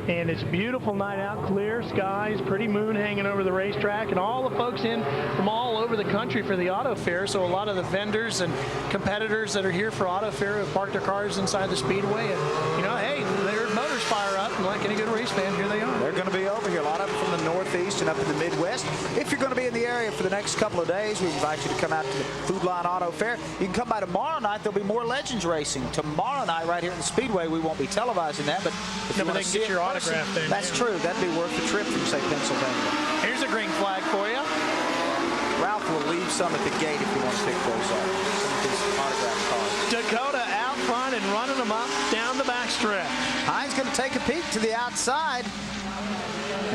And it's a beautiful night out, clear skies, pretty moon hanging over the racetrack, and all the folks in from all over the country for the auto fair. So a lot of the vendors and competitors that are here for auto fair have parked their cars inside the speedway. And, you know, hey, their motors fire up, and like any good race fan, here they are. They're going to be over here. A lot of them from the Northeast and up in the Midwest. If you're going to be in the area for the next couple of days, we invite you to come out to the Food Line Auto Fair. You can come by tomorrow night. There'll be more Legends racing. Tomorrow night, right here in the Speedway, we won't be televising that, but if you want to get your autograph there. That's true. That'd be worth the trip from, say, Pennsylvania. Here's a green flag for you. Ralph will leave some at the gate if you want to pick those up. Some of these autograph cards. Dakota out front and running them up down the backstretch. Hines going to take a peek to the outside.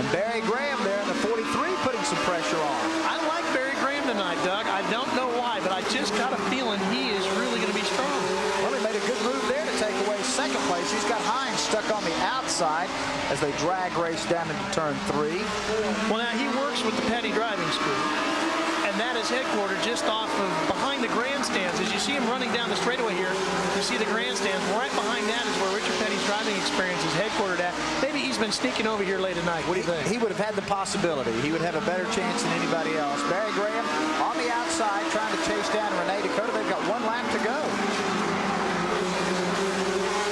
And Barry Graham there in the 43 putting some pressure on. I like Barry Graham tonight, Doug. I don't know why, but I just got a feeling he is really going to be strong. Well, he made a good move there to take away second place. He's got Hines stuck on the outside as they drag race down into turn 3. Well, now he works with the Petty Driving School, and that is headquartered just off of behind the grandstands. As you see him running down the straightaway here, you see the grandstands. Right behind that is where Richard Petty's driving experience is headquartered at. Maybe he's been sneaking over here late at night. What do you think? He would have had the possibility. He would have a better chance than anybody else. Barry Graham on the outside trying to chase down Renee Dakota. They've got 1 lap to go.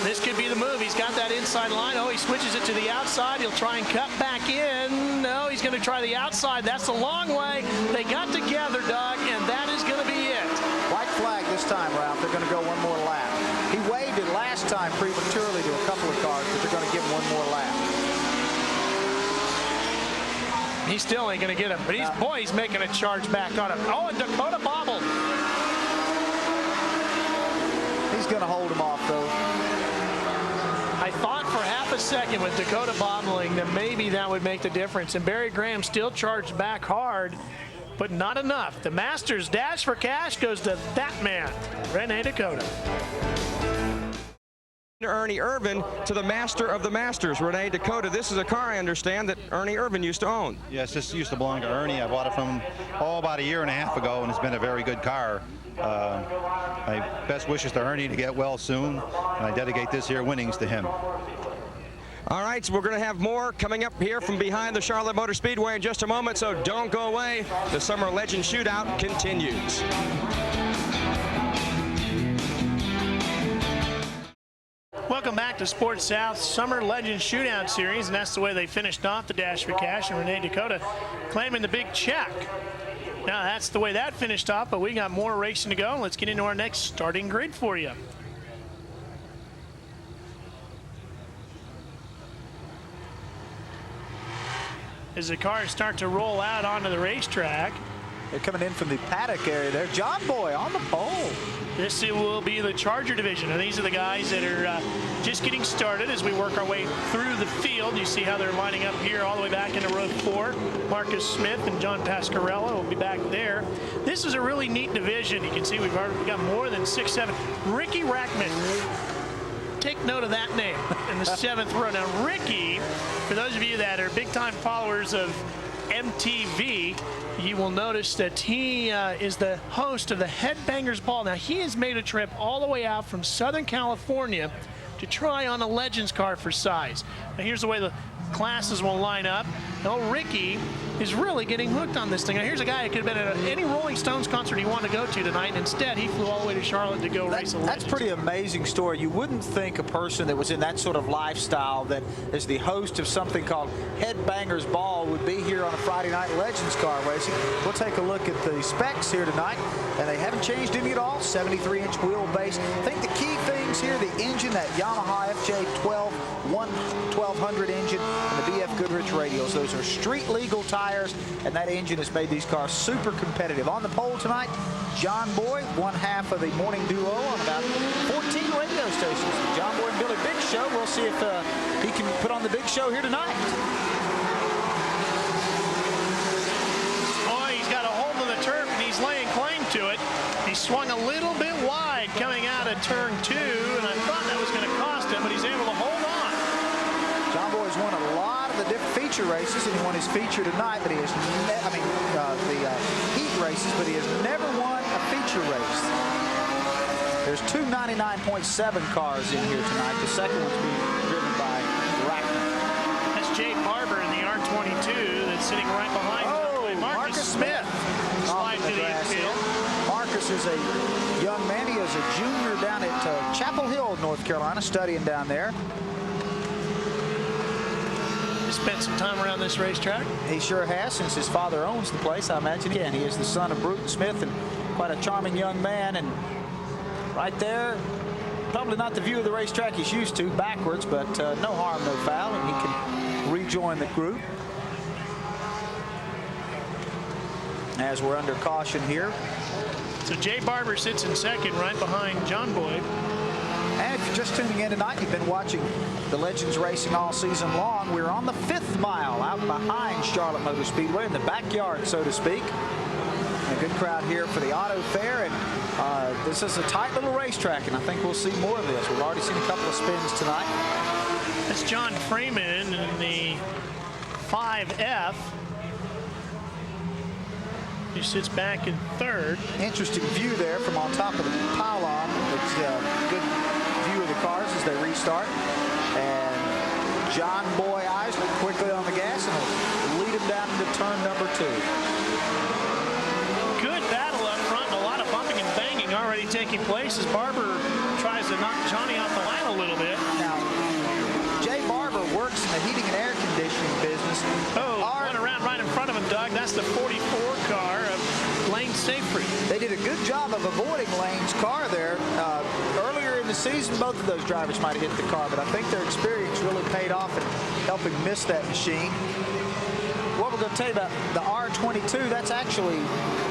This could be the move. He's got that inside line. Oh, he switches it to the outside. He'll try and cut back in. No, he's going to try the outside. That's a long way. They got together, Doug, and that is going to be it. White flag this time, Ralph. They're going to go 1 more lap. He waved it last time prematurely to a couple of cars, but they're going to give him 1 more lap. He still ain't going to get him, but he's making a charge back on him. Oh, and Dakota bobbled. He's going to hold him off, though. I thought for half a second with Dakota bobbling that maybe that would make the difference, and Barry Graham still charged back hard, but not enough. The Masters Dash for Cash goes to that man, Renee Dakota. Ernie Irvin to the master of the masters, Renee Dakota. This is a car, I understand, that Ernie Irvin used to own. Yes, this used to belong to Ernie. I bought it from him about 1.5 years ago, and it's been a very good car. My best wishes to Ernie to get well soon, and I dedicate this here winnings to him. All right, so we're going to have more coming up here from behind the Charlotte Motor Speedway in just a moment, so don't go away. The Summer Legend Shootout continues. Welcome back to Sports South's Summer Legend Shootout Series, and that's the way they finished off the Dash for Cash, and Renee Dakota claiming the big check. Now, that's the way that finished off, but we got more racing to go. Let's get into our next starting grid for you. As the cars start to roll out onto the racetrack. They're coming in from the paddock area there. John Boy on the pole. This will be the Charger division. And these are the guys that are just getting started as we work our way through the field. You see how they're lining up here all the way back into row 4. Marcus Smith and John Pascarella will be back there. This is a really neat division. You can see we've already got more than 6, 7. Ricky Rackman. Take note of that name in the 7th row. Now, Ricky, for those of you that are big-time followers of MTV, you will notice that he is the host of the Headbangers Ball. Now, he has made a trip all the way out from Southern California to try on a Legends car for size. Now, here's the way the classes will line up. Now, Ricky is really getting hooked on this thing. Now, here's a guy who could have been at any Rolling Stones concert he wanted to go to tonight, and instead he flew all the way to Charlotte to go race a Legends. That's a pretty amazing story. You wouldn't think a person that was in that sort of lifestyle, that is the host of something called Headbangers Ball, would be here on a Friday night Legends car racing. We'll take a look at the specs here tonight, and they haven't changed any at all. 73-inch wheelbase. I think the key things here, the engine, that Yamaha FJ12 1200 engine, and the BF Goodrich radials. Those are street legal tires, and that engine has made these cars super competitive. On the pole tonight, John Boy, one half of the morning duo on about 14 radio stations. John Boy and Billy Big Show. We'll see if he can put on the big show here tonight. Boy, he's got a hold of the turf, and he's laying claim to it. He swung a little bit wide coming out of turn 2, and I thought that was going to cost him, but he's able to hold on. John Boy's won a lot of the different feature races, and he won his feature tonight, but he has the heat races, but he has never won a feature race. There's two 99.7 cars in here tonight. The second one's being driven by Rackman. Smith slides to the infield. Marcus is a young man. He is a junior down at Chapel Hill, North Carolina, studying down there. He spent some time around this racetrack. He sure has, since his father owns the place, I imagine. Again, he is the son of Bruton Smith and quite a charming young man. And right there, probably not the view of the racetrack he's used to, backwards, but no harm, no foul, and he can rejoin the group. As we're under caution here. So Jay Barber sits in second right behind John Boyd. And if you're just tuning in tonight, you've been watching the Legends racing all season long. We're on the 5th mile out behind Charlotte Motor Speedway in the backyard, so to speak. And a good crowd here for the auto fair. And this is a tight little racetrack, and I think we'll see more of this. We've already seen a couple of spins tonight. That's John Freeman in the 5F. He sits back in third. Interesting view there from on top of the pylon. It's a good view of the cars as they restart. And John Boy Eisler quickly on the gas and will lead him down into turn number 2. Good battle up front, and a lot of bumping and banging already taking place as Barber tries to knock Johnny off the line a little bit. Now, Jay Barber works in the heating and air conditioning business. Went around right in front of him, Doug. That's the 44 car of Lane Safety. They did a good job of avoiding Lane's car there. Earlier in the season, both of those drivers might have hit the car, but I think their experience really paid off in helping miss that machine. What we're going to tell you about the R22, that's actually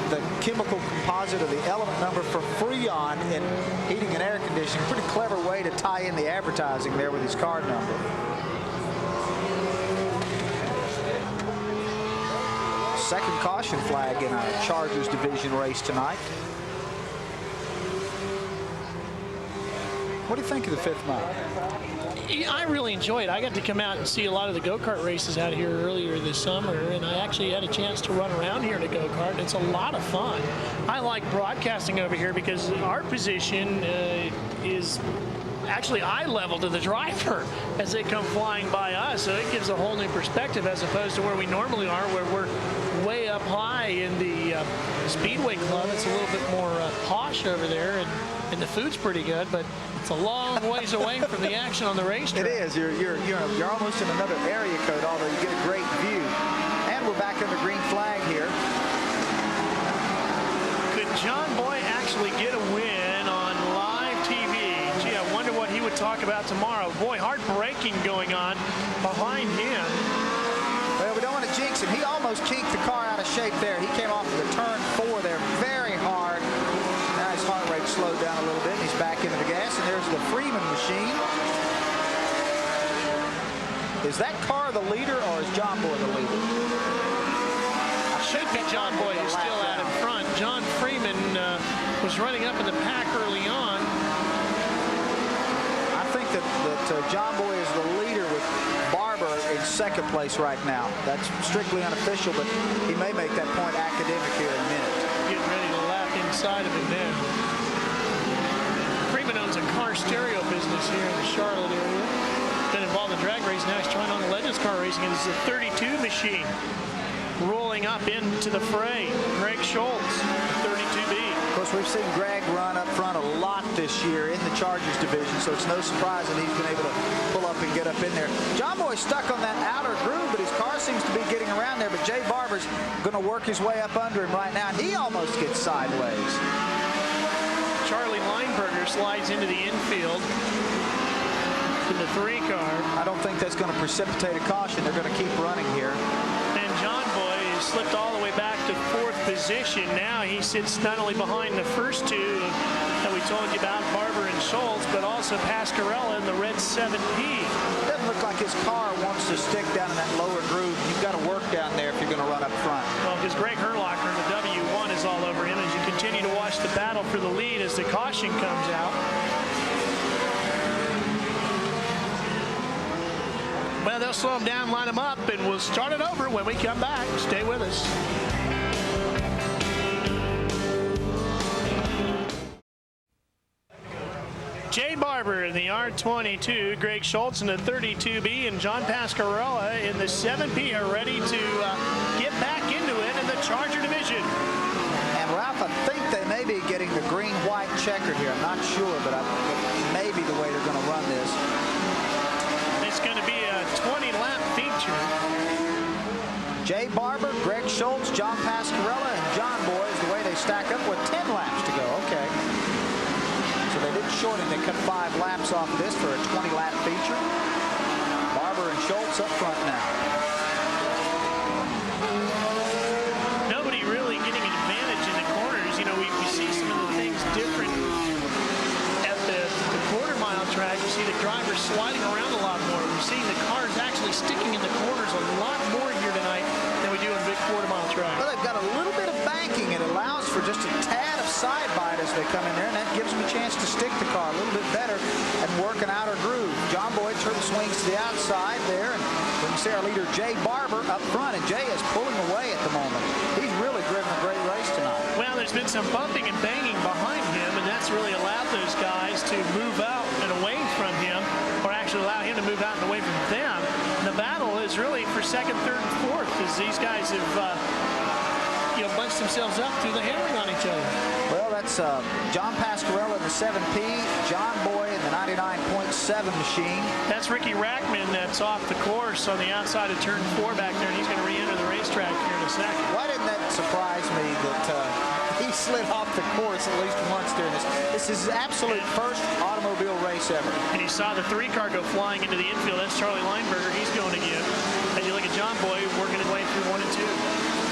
the chemical composite of the element number for Freon in heating and air conditioning. Pretty clever way to tie in the advertising there with his card number. Second caution flag in our Chargers division race tonight. What do you think of the 5th mile? I really enjoy it. I got to come out and see a lot of the go-kart races out here earlier this summer, and I actually had a chance to run around here in a go-kart. It's a lot of fun. I like broadcasting over here because our position is actually eye level to the driver as they come flying by us, so it gives a whole new perspective as opposed to where we normally are, where we're way up high in the Speedway Club. It's a little bit more posh over there, and the food's pretty good, but it's a long ways away from the action on the racetrack. It is. You're almost in another area code, although you get a great view. And we're back under green flag here. Could John Boy actually get a win on live TV? Gee, I wonder what he would talk about tomorrow. Boy, hard braking going on behind him. Well, we don't want to jinx him. He almost kinked the car out of shape there. He came off of the turn 4 there very hard. Now his heart rate slowed down a little bit, and he's back into the gas, and there's the Freeman machine. Is that car the leader, or is John Boy the leader? Should be John Boy who's still out in front. John Freeman was running up in the pack early on. I think that John Boy is the leader with Barber in second place right now. That's strictly unofficial, but he may make that point academic here in a minute. Getting ready to lap inside of him now. Freeman owns a car stereo business here in the Charlotte area. Been involved in drag racing. Now he's trying on the Legends car racing, and this is a 32 machine. Rolling up into the fray, Greg Schultz, 32B. Of course, we've seen Greg run up front a lot this year in the Chargers division, so it's no surprise that he's been able to pull up and get up in there. John Boy's stuck on that outer groove, but his car seems to be getting around there, but Jay Barber's going to work his way up under him right now, and he almost gets sideways. Charlie Lineberger slides into the infield in the 3 car. I don't think that's going to precipitate a caution. They're going to keep running here. And John Boy has slipped all the way back to 4th position. Now he sits not only behind the first 2 that we told you about, Barber and Schultz, but also Pascarella in the red 7P. Doesn't look like his car wants to stick down in that lower groove. You've got to work down there if you're going to run up front. Well, because Greg Herlocker in the W1 is all over him as you continue to watch the battle for the lead as the caution comes out. Well, they'll slow him down, line him up, and we'll start it over when we come back. Stay with us. Jay Barber Barber in the R22, Greg Schultz in the 32B, and John Pascarella in the 7P are ready to get back into it in the Charger division. And Ralph, I think they may be getting the green-white checkered here. I'm not sure, but it may be the way they're going to run this. It's going to be a 20-lap feature. Jay Barber, Greg Schultz, John Pascarella, and John Boy is the way they stack up with 10 laps to go. Okay. So they didn't shorten. They cut 5 laps off of this for a 20-lap feature. Barber and Schultz up front now. Nobody really getting an advantage in the corners. You know, we see some of the things different at the quarter-mile track. You see the drivers sliding around a lot more. We're seeing the cars actually sticking in the corners a lot more here tonight than we do in big quarter-mile track. Well, they've got a little bit of banking. It allows for just a tad of side bite as they come in there, and that gives them a chance to stick the car a little bit better and work an outer groove. John Boyd swings to the outside there, and we can see our leader Jay Barber up front, and Jay is pulling away at the moment. He's really driven a great race tonight. Well, there's been some bumping and banging behind him, and that's really allowed those guys to move out and away from him, or actually allow him to move out and away from them. And the battle is really for second, third, and fourth, as these guys have bunched themselves up through the hammering on each other. Well, that's John Pascarella in the 7P, John Boy in the 99.7 machine. That's Ricky Rackman that's off the course on the outside of turn 4 back there, and he's going to re-enter the racetrack here in a second. Why didn't that surprise me that he slid off the course at least once during this? This is his absolute first automobile race ever. And he saw the 3-car go flying into the infield. That's Charlie Lineberger. He's going again. And you look at John Boy working his way through 1 and 2.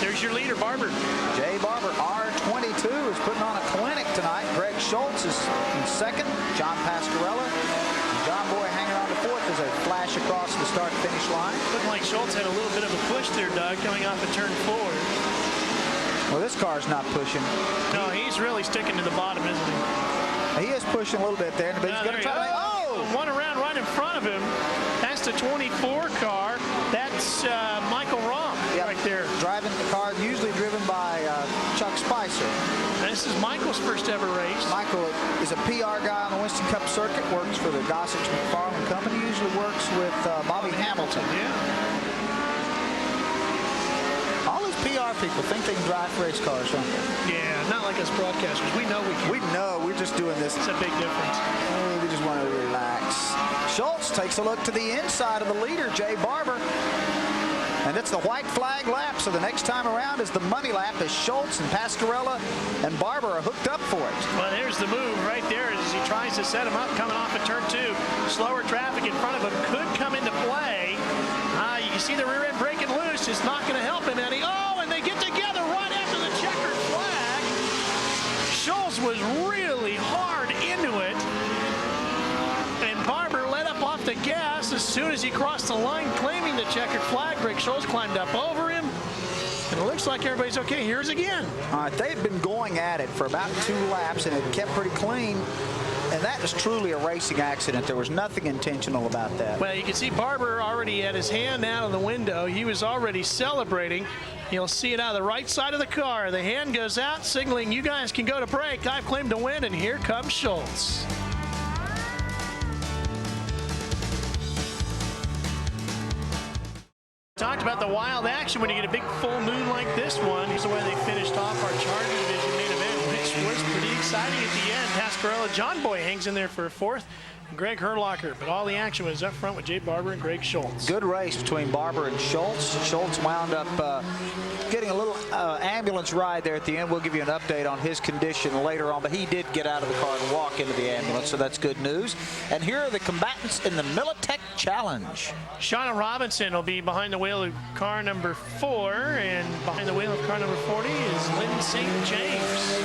There's your leader, Barber. Jay Barber, R22, is putting on a clinic tonight. Greg Schultz is in second. John Pascarella. And John Boy hanging on to fourth as they flash across the start-finish line. Looking like Schultz had a little bit of a push there, Doug, coming off of turn 4. Well, this car's not pushing. No, he's really sticking to the bottom, isn't he? He is pushing a little bit there, but he's going to try to make... One around right in front of him. That's the 24 car. That's Michael Rahm right there. Driving the car, usually driven by Chuck Spicer. This is Michael's first ever race. Michael is a PR guy on the Winston Cup circuit, works for the Gossage McFarland Company, usually works with Bobby Hamilton. Yeah. All these PR people think they can drive race cars, huh? Yeah, not like us broadcasters. We know we can. We know. We're just doing this. It's a big difference. We just want to relax. Schultz takes a look to the inside of the leader, Jay Barber. And it's the white flag lap, so the next time around is the money lap as Schultz and Pascarella and Barber are hooked up for it. Well, there's the move right there as he tries to set him up coming off of turn 2. Slower traffic in front of him could come into play. You see the rear end breaking loose. It's not going to help him any. Oh, and they get together right after the checkered flag. Schultz was really hard into it. And Barber let up off the gas as soon as he crossed the line, claiming the checkered flag. Greg Schultz climbed up over him. And it looks like everybody's okay. Here's again. All right, they've been going at it for about 2 laps, and it kept pretty clean. And that is truly a racing accident. There was nothing intentional about that. Well, you can see Barber already had his hand out of the window. He was already celebrating. You'll see it out of the right side of the car. The hand goes out, signaling you guys can go to break. I've claimed to win, and here comes Schultz. Talked about the wild action when you get a big full moon like this one. Here's the way they finished off our Charger Division main event, which was pretty exciting at the end. Pascarella, John Boy hangs in there for a 4th. Greg Herlocker, but all the action was up front with Jay Barber and Greg Schultz. Good race between Barber and Schultz. Schultz wound up getting a little ambulance ride there at the end. We'll give you an update on his condition later on, but he did get out of the car and walk into the ambulance, so that's good news. And here are the combatants in the Militech Challenge. Shauna Robinson will be behind the wheel of car number 4, and behind the wheel of car number 40 is Lynn St. James.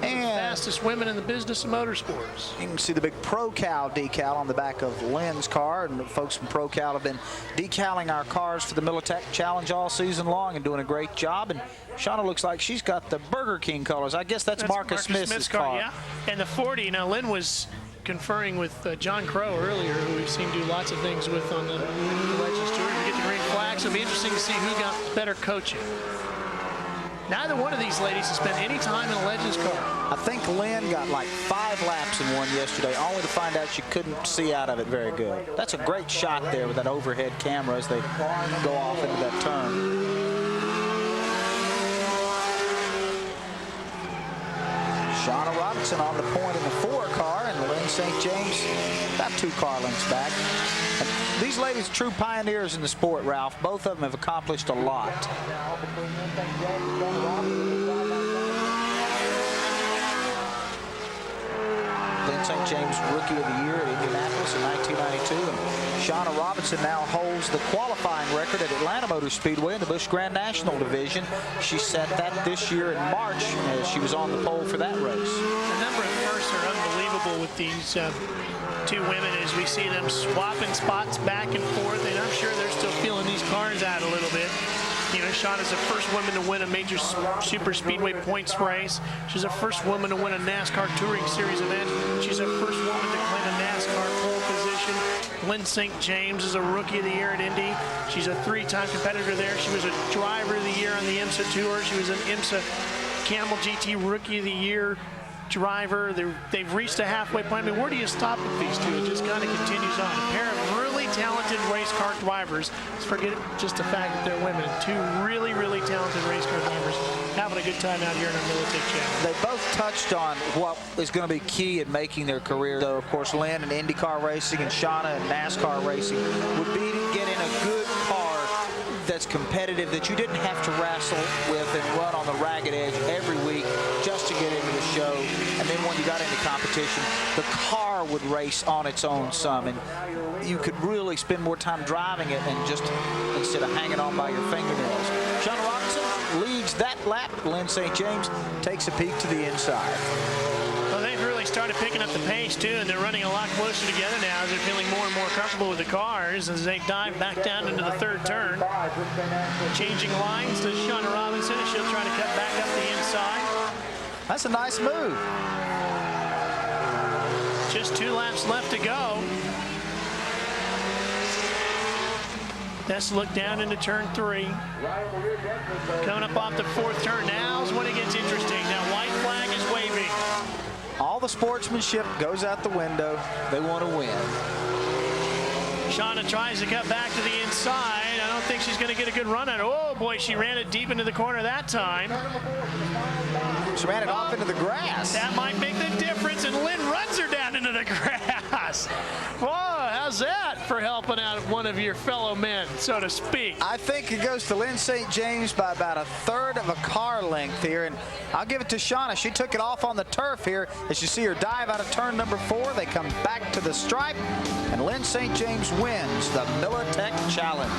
Fastest women in the business of motorsports. You can see the big ProCal decal on the back of Lynn's car, and the folks from ProCal have been decaling our cars for the Militech Challenge all season long and doing a great job. And Shauna looks like she's got the Burger King colors. I guess that's Marcus Smith's car. Yeah, and the 40. Now, Lynn was conferring with John Crow earlier, who we've seen do lots of things with on the Legends Tour. We get the green flags. It'll be interesting to see who got better coaching. Neither one of these ladies has spent any time in a Legends car. I think Lynn got like 5 laps in one yesterday, only to find out she couldn't see out of it very good. That's a great shot there with that overhead camera as they go off into that turn. Shauna Robinson on the point in the 4 car, and Lynn St. James about 2 car lengths back. And these ladies are true pioneers in the sport, Ralph. Both of them have accomplished a lot. Lynn St. James Rookie of the Year at Indianapolis in 1992. And Shauna Robinson now holds the qualifying record at Atlanta Motor Speedway in the Busch Grand National Division. She set that this year in March as she was on the pole for that race. The number of firsts are unbelievable with these 2 women as we see them swapping spots back and forth, and I'm sure they're still feeling these cars out a little bit. You know, Shauna's the first woman to win a major super speedway points race. She's the first woman to win a NASCAR Touring Series event. She's the first woman to claim a NASCAR pole position. Lynn St. James is a Rookie of the Year at Indy. She's a 3-time competitor there. She was a Driver of the Year on the IMSA Tour. She was an IMSA Camel GT Rookie of the Year driver. They've reached a halfway point. I mean, where do you stop with these two? It just kind of continues on. A pair of really talented race car drivers. Let's forget just the fact that they're women. 2 really, really talented race car drivers having a good time out here in our Militech Channel. They both touched on what is going to be key in making their career. So, of course, Lynn in IndyCar racing and Shauna in NASCAR racing would be to get in a good car that's competitive, that you didn't have to wrestle with and run on the ragged edge every week just to get into the show. And then when you got into competition, the car would race on its own some, and you could really spend more time driving it and just instead of hanging on by your fingernails. Shauna Robinson leads that lap. Lynn St. James takes a peek to the inside. Well, they've really started picking up the pace, too, and they're running a lot closer together now as they're feeling more and more comfortable with the cars as they dive back down into the 3rd turn. Changing lines to Shauna Robinson, and she'll try to cut back up the inside. That's a nice move. Just 2 laps left to go. Let's look down into turn 3. Coming up off the 4th turn. Now's when it gets interesting. Now, white flag is waving. All the sportsmanship goes out the window. They want to win. Shauna tries to cut back to the inside. I don't think she's going to get a good run at it. Oh, boy, she ran it deep into the corner that time. She ran it off into the grass. That might make the difference, and Lynn runs her down into the grass. Whoa, how's that for helping out one of your fellow men, so to speak? I think it goes to Lynn St. James by about 1/3 of a car length here, and I'll give it to Shauna. She took it off on the turf here. As you see her dive out of turn number 4, they come back to the stripe, and Lynn St. James wins the Militech Challenge.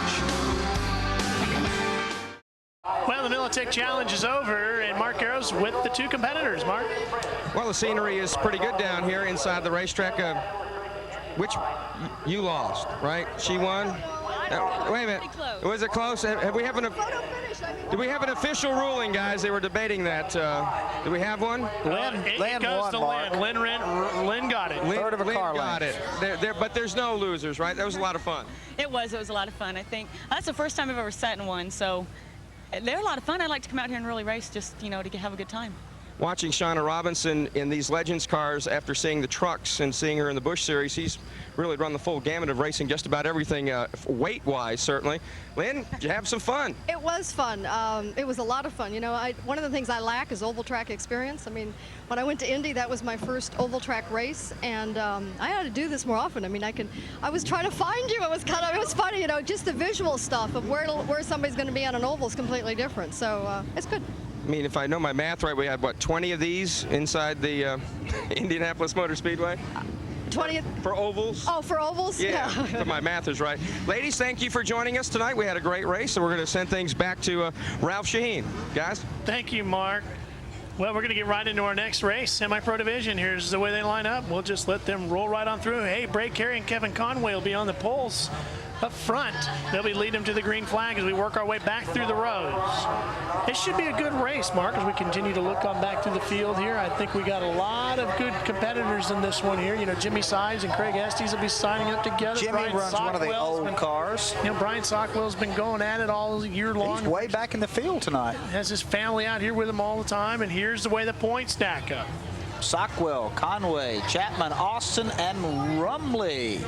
Well, the Militech Challenge is over, and Mark Arrows with the 2 competitors. Mark? Well, the scenery is pretty good down here inside the racetrack. Which you lost, right? She won? Wait a minute. Was it close? Did we have an official ruling, guys? They were debating that. Do we have one? Lynn goes won, to Mark. Lynn got it. 1/3 of a car got length. it. But there's no losers, right? That was a lot of fun. It was a lot of fun. I think that's the first time I've ever sat in one, so they're a lot of fun. I like to come out here and really race, just to have a good time. Watching Shauna Robinson in these Legends cars after seeing the trucks and seeing her in the Busch Series, he's really run the full gamut of racing, just about everything, weight-wise, certainly. Lynn, did you have some fun? It was fun. It was a lot of fun. You know, one of the things I lack is oval track experience. I mean, when I went to Indy, that was my first oval track race, and I had to do this more often. I mean, I was trying to find you. It was funny, you know, just the visual stuff of where somebody's going to be on an oval is completely different. So it's good. I mean, if I know my math right, we had, what, 20 of these inside the Indianapolis Motor Speedway? 20 for ovals? Oh, for ovals? Yeah, if my math is right. Ladies, thank you for joining us tonight. We had a great race, so we're going to send things back to Ralph Shaheen. Guys? Thank you, Mark. Well, we're going to get right into our next race, semi-pro division. Here's the way they line up. We'll just let them roll right on through. Hey, Bray Carey and Kevin Conway will be on the poles up front. They'll be leading them to the green flag as we work our way back through the rows. It should be a good race, Mark, as we continue to look on back through the field here. I think we got a lot of good competitors in this one here. You know, Jimmy Sides and Craig Estes will be signing up together. Jimmy runs one of the old cars. You know, Brian Sockwell's been going at it all year long. He's way back in the field tonight. Has his family out here with him all the time, and here's the way the points stack up. Sockwell, Conway, Chapman, Austin, and Rumley.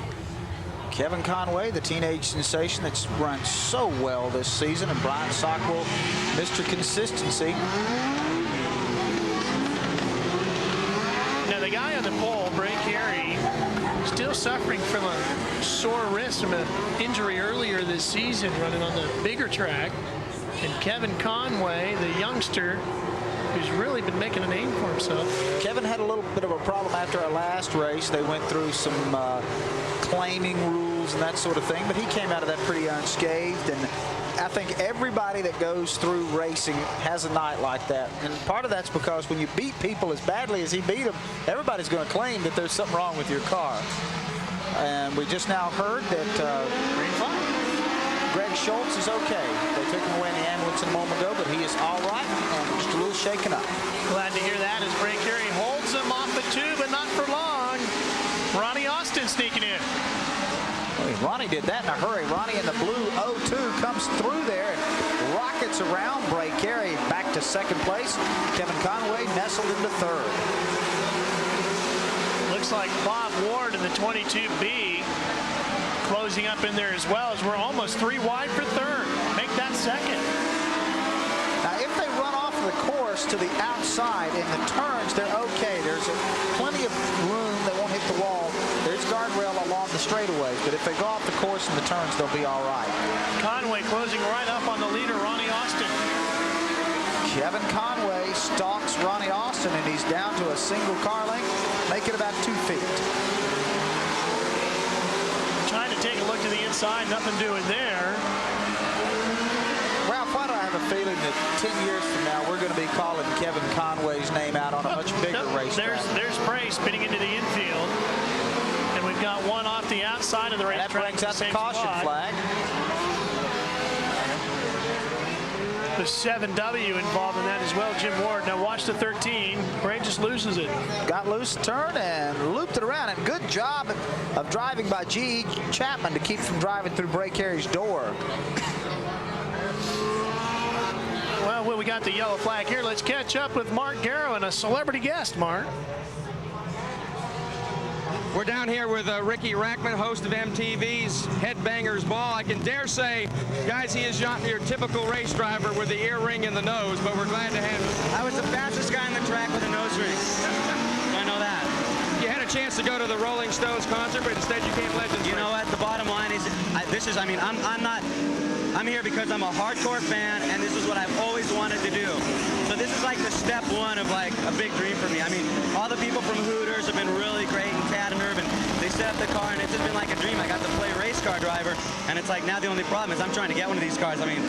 Kevin Conway, the teenage sensation that's run so well this season, and Brian Sockwell, Mr. Consistency. Now the guy on the pole, Bray Carey, still suffering from a sore wrist from an injury earlier this season running on the bigger track. And Kevin Conway, the youngster, who's really been making a name for himself. Kevin had a little bit of a problem after our last race. They went through some claiming rules and that sort of thing, but he came out of that pretty unscathed. And I think everybody that goes through racing has a night like that. And part of that's because when you beat people as badly as he beat them, everybody's going to claim that there's something wrong with your car. And we just now heard that Greg Schultz is okay. They took him away in the ambulance a moment ago, but he is all right and just a little shaken up. Glad to hear that as Bray Carey holds him off the two, but not for long. Ronnie Austin sneaking in. Well, Ronnie did that in a hurry. Ronnie in the blue 02 comes through there and rockets around Bray Carey back to second place. Kevin Conway nestled into third. Looks like Bob Ward in the 22B closing up in there as well, as we're almost 3 wide for third. Make that second. Now, if they run off the course to the outside in the turns, they're okay. There's plenty of room. They won't hit the wall. There's guardrail along the straightaways, but if they go off the course in the turns, they'll be all right. Conway closing right up on the leader, Ronnie Austin. Kevin Conway stalks Ronnie Austin, and he's down to a single car length, making about 2 feet. Trying to take a look to the inside, nothing doing there. Ralph, why do I have a feeling that 10 years from now we're going to be calling Kevin Conway's name out on a much bigger racetrack? There's Bray spinning into the infield, and we've got one off the outside of the racetrack. That brings out the caution flag. The 7W involved in that as well, Jim Ward. Now watch the 13. Bray just loses it. Got loose turn and looped it around. And good job of driving by G. Chapman to keep from driving through Bray Carey's door. Well, we got the yellow flag here. Let's catch up with Mark Garrow and a celebrity guest, Mark. We're down here with Ricky Rackman, host of MTV's Headbangers Ball. I can dare say, guys, he is not your typical race driver with the ear ring and the nose, but we're glad to have him. I was the fastest guy on the track with a nose ring. I know that. You had a chance to go to the Rolling Stones concert, but instead you came Legends. You know what? The bottom line is, I'm here because I'm a hardcore fan, and this is what I've always wanted to do. So this is like the step one of like a big dream for me. I mean, all the people from Hooters have been really great, and Tad and Irvin, they set up the car, and it's just been like a dream. I got to play race car driver, and it's like now the only problem is I'm trying to get one of these cars. I mean,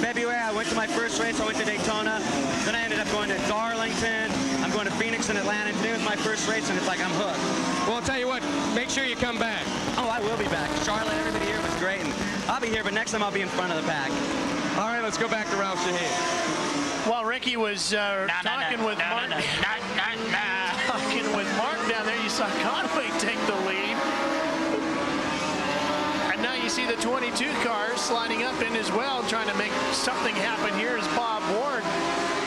February, I went to my first race. I went to Daytona. Then I ended up going to Darlington. I'm going to Phoenix and Atlanta. Today was my first race, and it's like I'm hooked. Well, I'll tell you what, make sure you come back. Oh, I will be back. Charlotte, everybody here was great, and I'll be here, but next time I'll be in front of the pack. All right, let's go back to Ralph Shaheen. While Ricky was talking with Mark down there, you saw Conway take the lead. And now you see the 22 cars sliding up in as well, trying to make something happen here is Bob Ward.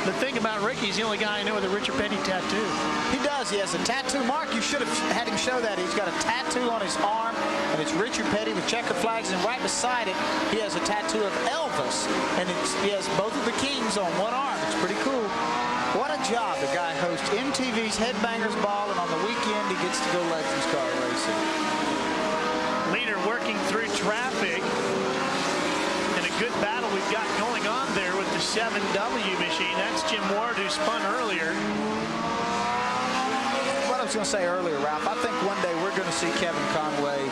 The thing about Ricky, he's the only guy I know with a Richard Petty tattoo. He does. He has a tattoo. Mark, you should have had him show that. He's got a tattoo on his arm, and it's Richard Petty with checker flags, and right beside it, he has a tattoo of Elvis, and he has both of the Kings on one arm. It's pretty cool. What a job. The guy hosts MTV's Headbangers Ball, and on the weekend, he gets to go Legends car racing. Leader working through traffic. Good battle we've got going on there with the 7W machine. That's Jim Ward, who spun earlier. What I was going to say earlier, Ralph, I think one day we're going to see Kevin Conway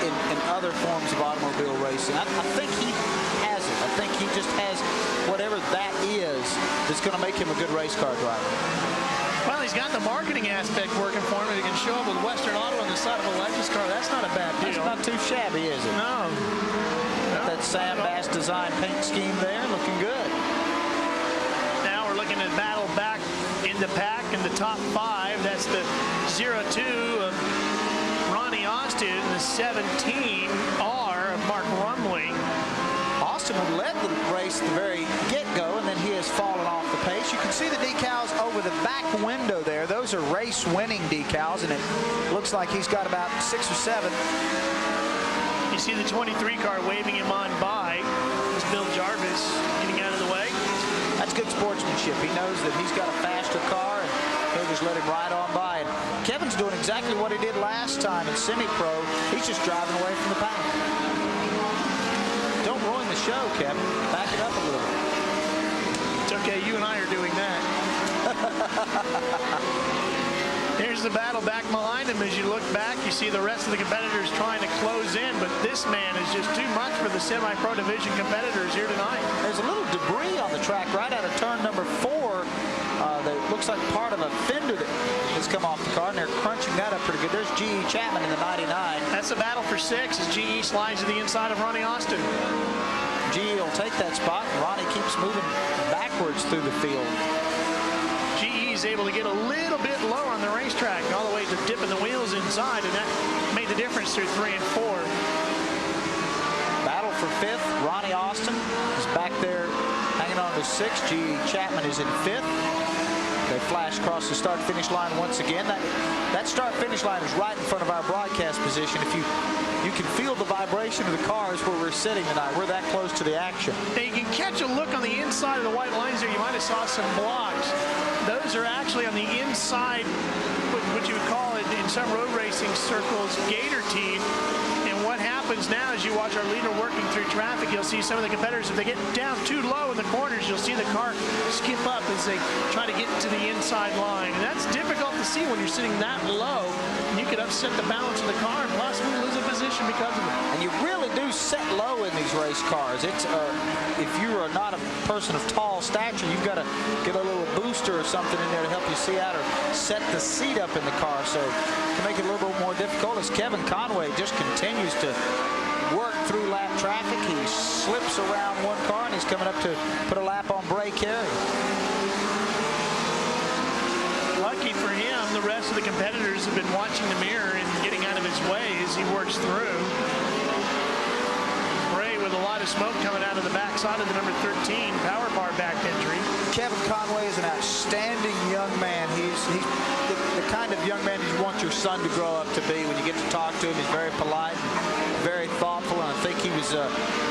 in other forms of automobile racing. I think he has it. I think he just has whatever that is that's going to make him a good race car driver. Well, he's got the marketing aspect working for him. He can show up with Western Auto on the side of a Legends car. That's not a bad deal. That's not too shabby, is it? No. design paint scheme there, looking good. Now we're looking at battle back in the pack in the top 5. That's the 02 of Ronnie Austin, the 17R of Mark Rumley. Austin had led the race at the very get-go, and then he has fallen off the pace. You can see the decals over the back window there. Those are race-winning decals, and it looks like he's got about 6 or 7. You see the 23 car waving him on by. It's Bill Jarvis getting out of the way. That's good sportsmanship. He knows that he's got a faster car, and he'll just let him ride on by. And Kevin's doing exactly what he did last time in semi-pro. He's just driving away from the pack. Don't ruin the show, Kevin. Back it up a little. It's okay. You and I are doing that. Here's the battle back behind him. As you look back, you see the rest of the competitors trying to close in, but this man is just too much for the semi-pro division competitors here tonight. There's a little debris on the track right out of turn number 4. That looks like part of a fender that has come off the car, and they're crunching that up pretty good. There's G.E. Chapman in the 99. That's a battle for 6 as G.E. slides to the inside of Ronnie Austin. G.E. will take that spot, and Ronnie keeps moving backwards through the field. G.E. is able to get a little bit low on the racetrack, all the way to dipping the wheels inside, and that made the difference through 3 and 4. Battle for 5th. Ronnie Austin is back there hanging on to 6th. G.E. Chapman is in 5th. They flash across the start-finish line once again. That start-finish line is right in front of our broadcast position. If you can feel the vibration of the cars where we're sitting tonight. We're that close to the action. Now you can catch a look on the inside of the white lines there. You might have saw some blocks. Those are actually on the inside, what you would call it in some road racing circles, gator teeth. And what happens now is you watch our leader working through traffic, you'll see some of the competitors, if they get down too low in the corners, you'll see the car skip up as they try to get to the inside line. And that's difficult to see when you're sitting that low. And you could upset the balance of the car and possibly lose a position because of it. And you really do set low in these race cars. It's if you are not a person of tall stature, you've got to get a little booster or something in there to help you see out or set the seat up in the car. So to make it a little bit more difficult as Kevin Conway just continues to work through lap traffic. He slips around one car and he's coming up to put a lap on Bray Carey. Lucky for him, the rest of the competitors have been watching the mirror and getting out of his way as he works through. Bray with a lot of smoke coming out of the backside of the number 13 power bar back entry. Kevin Conway is an outstanding young man. He's the kind of young man you want your son to grow up to be. When you get to talk to him, he's very polite and very thoughtful. And I think he was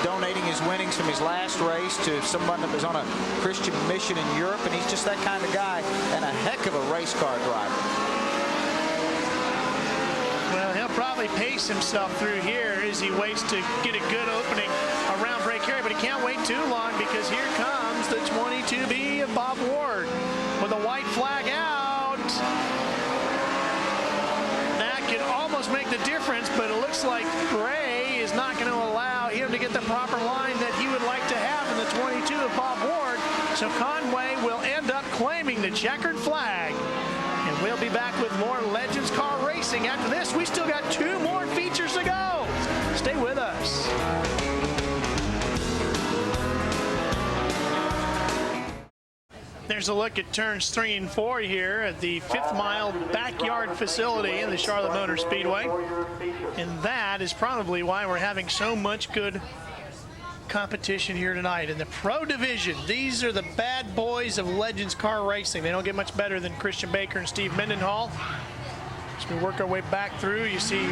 donating his winnings from his last race to someone that was on a Christian mission in Europe. And he's just that kind of guy and a heck of a race car driver. Well, he'll probably pace himself through here as he waits to get a good opening around Bray Carey, but he can't wait too long because here comes the 22B of Bob Ward with a white flag out. That could almost make the difference, but it looks like Bray is not going to allow him to get the proper line that he would like to have in the 22 of Bob Ward. So Conway will end up claiming the checkered flag. And we'll be back with more Legends Car Racing after this. We still got 2 more features to go. Stay with us. There's a look at turns 3 and 4 here at the 5th Mile backyard facility in the Charlotte Motor Speedway. And that is probably why we're having so much good competition here tonight. In the pro division, these are the bad boys of Legends Car Racing. They don't get much better than Christian Baker and Steve Mendenhall. As we work our way back through, you see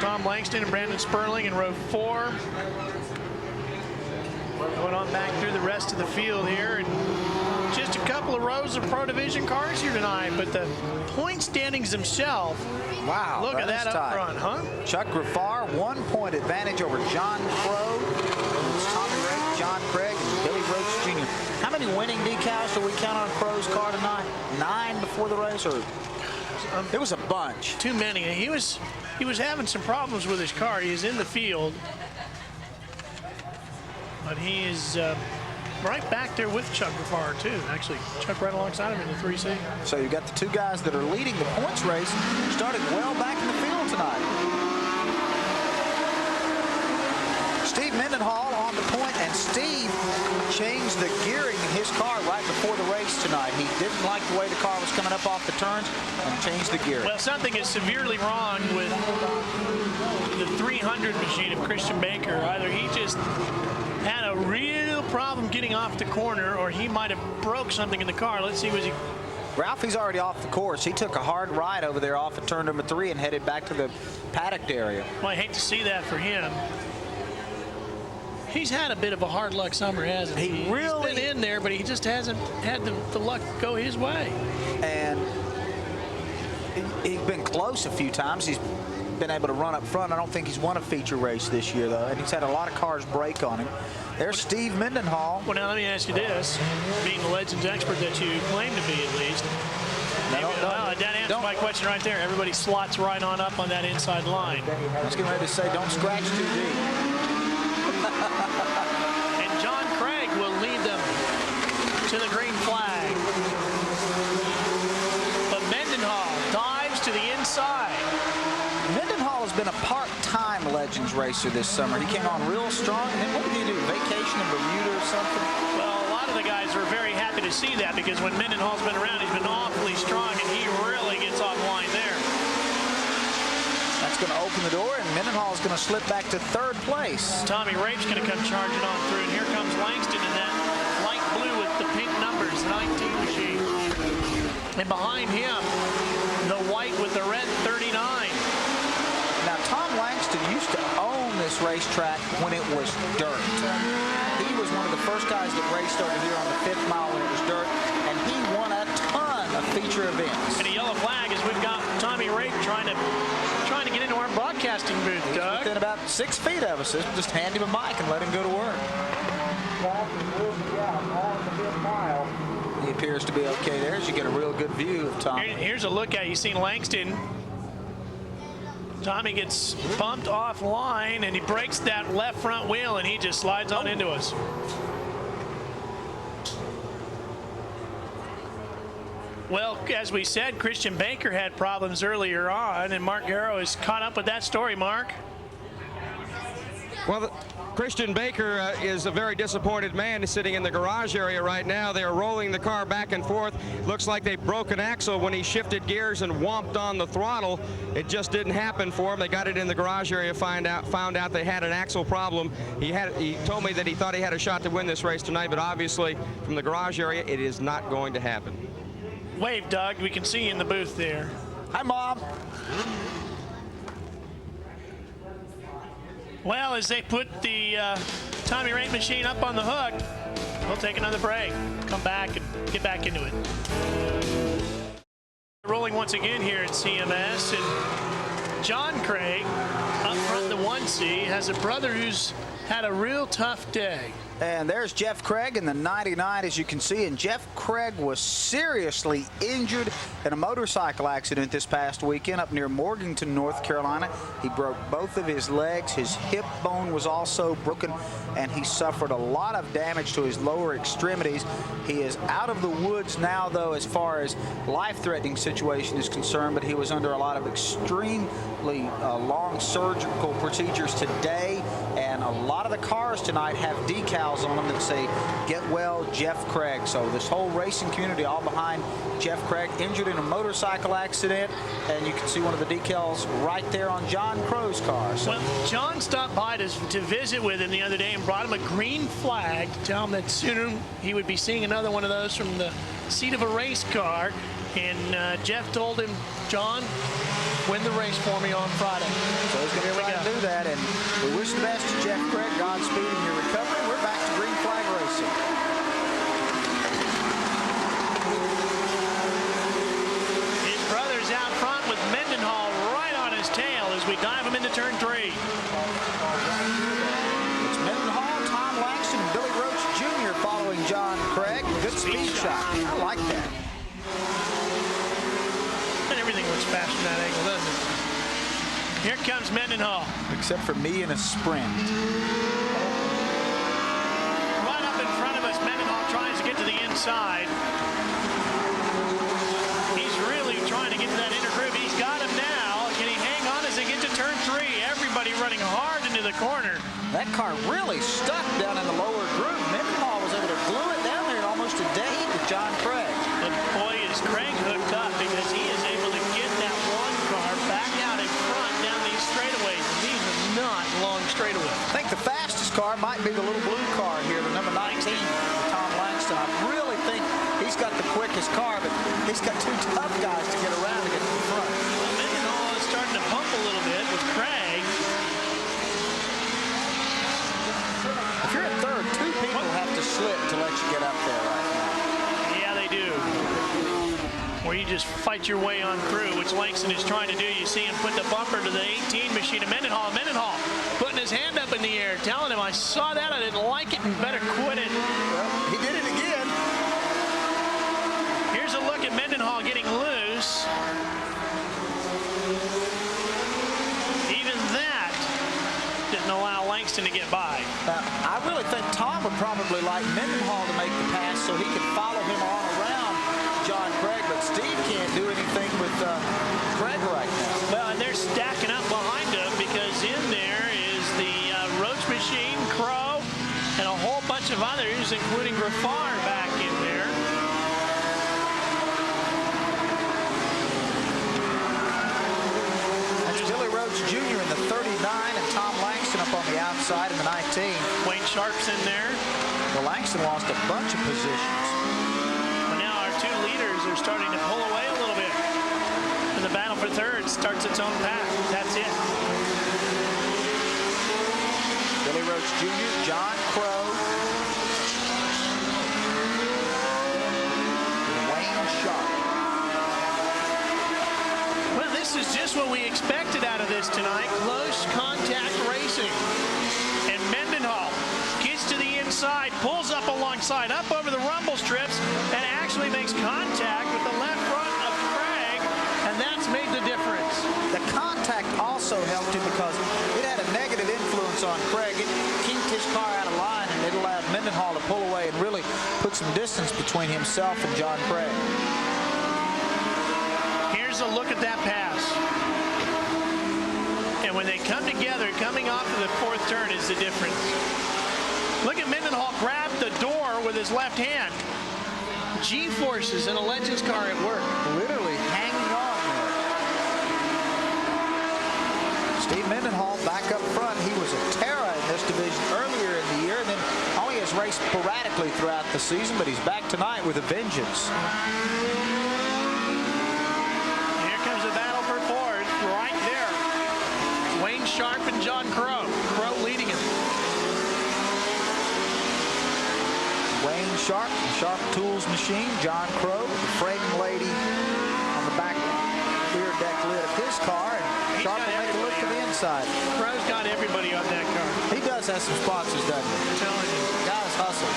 Tom Langston and Brandon Sperling in row 4. Going on back through the rest of the field here, and just a couple of rows of pro division cars here tonight, but the point standings themselves, wow, look at that up front, huh? Chuck Griffar, 1-point advantage over John Crow. It's Tommy Rake, John Craig, and Billy Roach Jr. How many winning decals do we count on Crow's car tonight? 9 before the race, or it was a bunch. Too many. He was having some problems with his car. He is in the field, but he is right back there with Chuck Griffar too. Actually, Chuck right alongside him in the 3C. So you got the 2 guys that are leading the points race, starting well back in the field tonight. Steve Mendenhall on the point, and Steve changed the gearing in his car right before the race tonight. He didn't like the way the car was coming up off the turns and changed the gearing. Well, something is severely wrong with the 300 machine of Christian Baker. Either he just had a real problem getting off the corner, or he might have broke something in the car. Let's see, was he... Ralphie's already off the course. He took a hard ride over there off of turn number 3 and headed back to the paddock area. Well, I hate to see that for him. He's had a bit of a hard luck summer, hasn't he? He really... He's been in there, but he just hasn't had the luck go his way. And he's been close a few times. He's been able to run up front. I don't think he's won a feature race this year, though, and he's had a lot of cars break on him. There's Steve Mendenhall. Well, now let me ask you this, being the Legends expert that you claim to be at least. That answers my question right there. Everybody slots right on up on that inside line. I was getting ready to say, don't scratch too deep. And John Craig will lead them to the green flag. But Mendenhall dives to the inside. Mendenhall has been a part-time Legends racer this summer. He came on real strong, and then what did he do? Vacation in Bermuda or something? Well, a lot of the guys are very happy to see that, because when Mendenhall's been around, he's been awfully strong, and he really gets offline there. That's going to open the door, and Mendenhall is going to slip back to 3rd place. Tommy Rape's going to come charging on through, and here comes Langston in that light blue with the pink numbers, 19 machine. And behind him, the white with the red 39. Now, Tom Langston used to own this racetrack when it was dirt. He was one of the first guys that raced over here on the 5th mile when it was dirt, and he won a ton of feature events. And a yellow flag as we've got Tommy Rape trying to get into our broadcasting booth, Doug. Within about 6 feet of us. Just hand him a mic and let him go to work. He appears to be okay there, as you get a real good view of Tommy. Here's a look at, you seen Langston. Tommy gets bumped offline, and he breaks that left front wheel, and he just slides on into us. Well, as we said, Christian Baker had problems earlier on, and Mark Garrow is caught up with that story, Mark. Well, Christian Baker is a very disappointed man. He's sitting in the garage area right now. They're rolling the car back and forth. Looks like they broke an axle when he shifted gears and whomped on the throttle. It just didn't happen for him. They got it in the garage area, found out they had an axle problem. He told me that he thought he had a shot to win this race tonight, but obviously from the garage area, it is not going to happen. Wave, Doug. We can see you in the booth there. Hi, Mom. Well, as they put the Tommy Rape machine up on the hook, we'll take another break, come back and get back into it. Rolling once again here at CMS, and John Craig up front the 1C has a brother who's had a real tough day. And there's Jeff Craig in the 99, as you can see. And Jeff Craig was seriously injured in a motorcycle accident this past weekend up near Morganton, North Carolina. He broke both of his legs. His hip bone was also broken, and he suffered a lot of damage to his lower extremities. He is out of the woods now, though, as far as life-threatening situation is concerned, but he was under a lot of extremely long surgical procedures today, and a lot of the cars tonight have decals on them that say, "Get well, Jeff Craig." So this whole racing community all behind Jeff Craig, injured in a motorcycle accident, and you can see one of the decals right there on John Crow's car. So, well, John stopped by to visit with him the other day and brought him a green flag to tell him that soon he would be seeing another one of those from the seat of a race car. And Jeff told him, "John, win the race for me on Friday." So he's going to try to do that, and we wish the best to Jeff Craig. Godspeed in your recovery. We're back to green flag racing. His brother's out front with Mendenhall right on his tail as we dive him into turn 3. It's Mendenhall, Tom Langston, and Billy Roach Jr. following John Craig. Good speed shot. I like that. And everything looks fast from that angle, doesn't it? Here comes Mendenhall. Except for me in a sprint. Right up in front of us, Mendenhall tries to get to the inside. He's really trying to get to that inner groove. He's got him now. Can he hang on as they get to turn 3? Everybody running hard into the corner. That car really stuck down in the lower groove. Mendenhall was able to glue it down there in almost a day with John Craig. But boy, is Craig hooked up because he is able to get that one car back out in front down these straightaways. And these are not long straightaways. I think the fastest car might be the little blue car here, the number 19, Tom Langston. I really think he's got the quickest car, but he's got two tough guys to get around to get to the front. Well, Mendenhall is starting to pump a little bit with Craig. If you're in third, two people have to slip to let you get up there right now. Yeah, they do. Where you just fight your way on through, which Langston is trying to do. You see him put the bumper to the 18 machine of Mendenhall. Mendenhall putting his hand up in the air, telling him, I saw that, I didn't like it, and better quit it. Well, he did it again. Here's a look at Mendenhall getting loose. Even that didn't allow Langston to get by. Now, I really think Tom would probably like Mendenhall to make the pass so he could follow him on around John Craig, but Steve can't do anything with Craig right now. Well, and they're stacking up behind him because in there is the Roach Machine, Crow, and a whole bunch of others, including Graffar back in there. That's Billy Roach Jr. in the 39 and Tom Langston up on the outside in the 19. Wayne Sharp's in there. Well, Langston lost a bunch of positions. But now our two leaders are starting to pull away a little bit. And the battle for third starts its own path. That's it. Billy Roach Jr., John Crow, Wayne Sharp. Well, this is just what we expected out of this tonight. Close contact racing. And Mendenhall gets to the inside, pulls up alongside, up over the rumble strips, and actually makes contact with the left front of Craig, and that's made the difference. The contact also helped him because it had a negative influence on Craig. It kept his car out of line, and it allowed Mendenhall to pull away and really put some distance between himself and John Craig. Here's a look at that pass. And when they come together, coming off of the fourth turn is the difference. Look at Mendenhall grab the door with his left hand. G-forces in a Legends car at work. Literally hanging on there. Steve Mendenhall back up front. He was a terror in this division earlier in the year, and then only has raced sporadically throughout the season, but he's back tonight with a vengeance. Here comes the battle for fourth, right there. Wayne Sharp and John Crow. Crow leading him. Wayne Sharp, Sharp Tools Machine, John Crow, the framing lady on the back rear deck lid of his car, and Sharp will make a look to the inside. Crow's got everybody on that car. He does have some sponsors, doesn't he? I'm telling you. Guys hustle.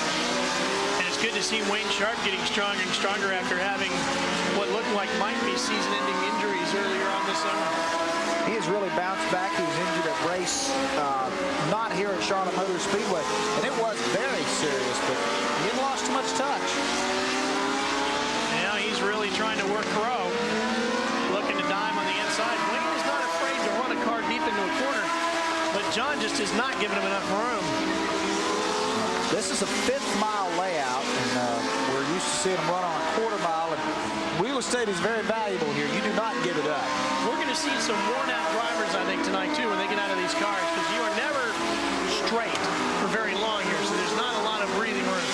And it's good to see Wayne Sharp getting stronger and stronger after having what looked like might be season-ending injuries earlier on this summer. He has really bounced back. He was injured at race, not here at Charlotte Motor Speedway, and it was very serious, but he hadn't lost too much touch. Now he's really trying to work Crow, looking to dime on the inside. Wayne is not afraid to run a car deep into a corner, but John just is not giving him enough room. This is a 5th mile layout, and we're used to seeing him run on a quarter mile, and real estate is very valuable here. You do not give it up. We're going to see some worn-out drivers, I think, tonight, too, when they get out of these cars, because you are never straight for very long here, so there's not a lot of breathing room.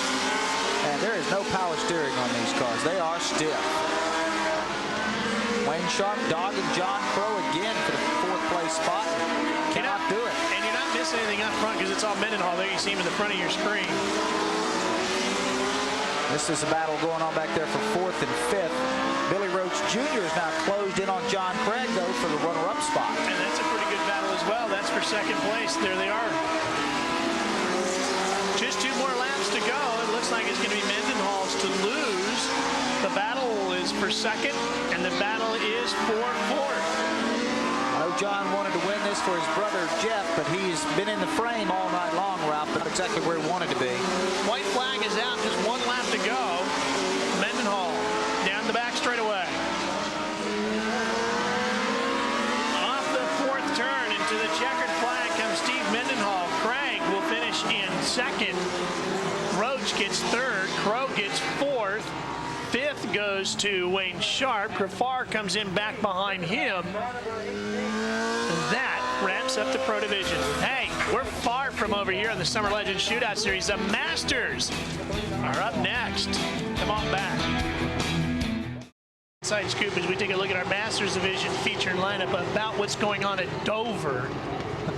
And there is no power steering on these cars. They are stiff. Wayne Sharp dogging John Crow again for the 4th place spot. Cannot do it. And you're not missing anything up front because it's all Mendenhall there. You see him in the front of your screen. This is a battle going on back there for 4th and 5th. Billy Roach Jr. is now closed in on John Craig, though, for the runner-up spot. And that's a pretty good battle as well. That's for 2nd place. There they are. Just 2 more laps to go. It looks like it's going to be Mendenhall's to lose. The battle is for 2nd, and the battle is for 4th. I know John wanted to win this for his brother Jeff, but he's been in the frame all night long, Ralph, but not exactly where he wanted to be. White flag is out. Just 1 lap to go. Mendenhall down the back straightaway. Off the 4th turn into the checkered flag comes Steve Mendenhall. second. Roach gets third. Crow gets fourth. Fifth goes to Wayne Sharp. Grafar comes in back behind him. And that wraps up the Pro Division. Hey, we're far from over here in the Summer Legends Shootout Series. The Masters are up next. Come on back. Inside scoop as we take a look at our Masters Division feature and lineup about what's going on at Dover.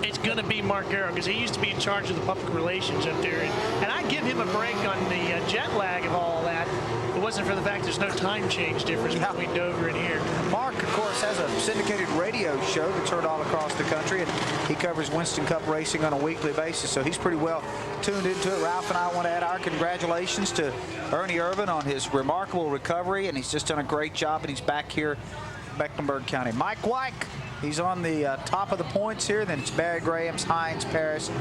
It's going to be Mark Garrow because he used to be in charge of the public relations up there. And I give him a break on the jet lag of all that. It wasn't for the fact there's no time change difference between Dover and here. Mark, of course, has a syndicated radio show that's heard all across the country, and he covers Winston Cup racing on a weekly basis, so he's pretty well tuned into it. Ralph and I want to add our congratulations to Ernie Irvin on his remarkable recovery, and he's just done a great job, and he's back here in Mecklenburg County. Mike Wyke, he's on the top of the points here. Then it's Barry Grahams, Hines, Paris,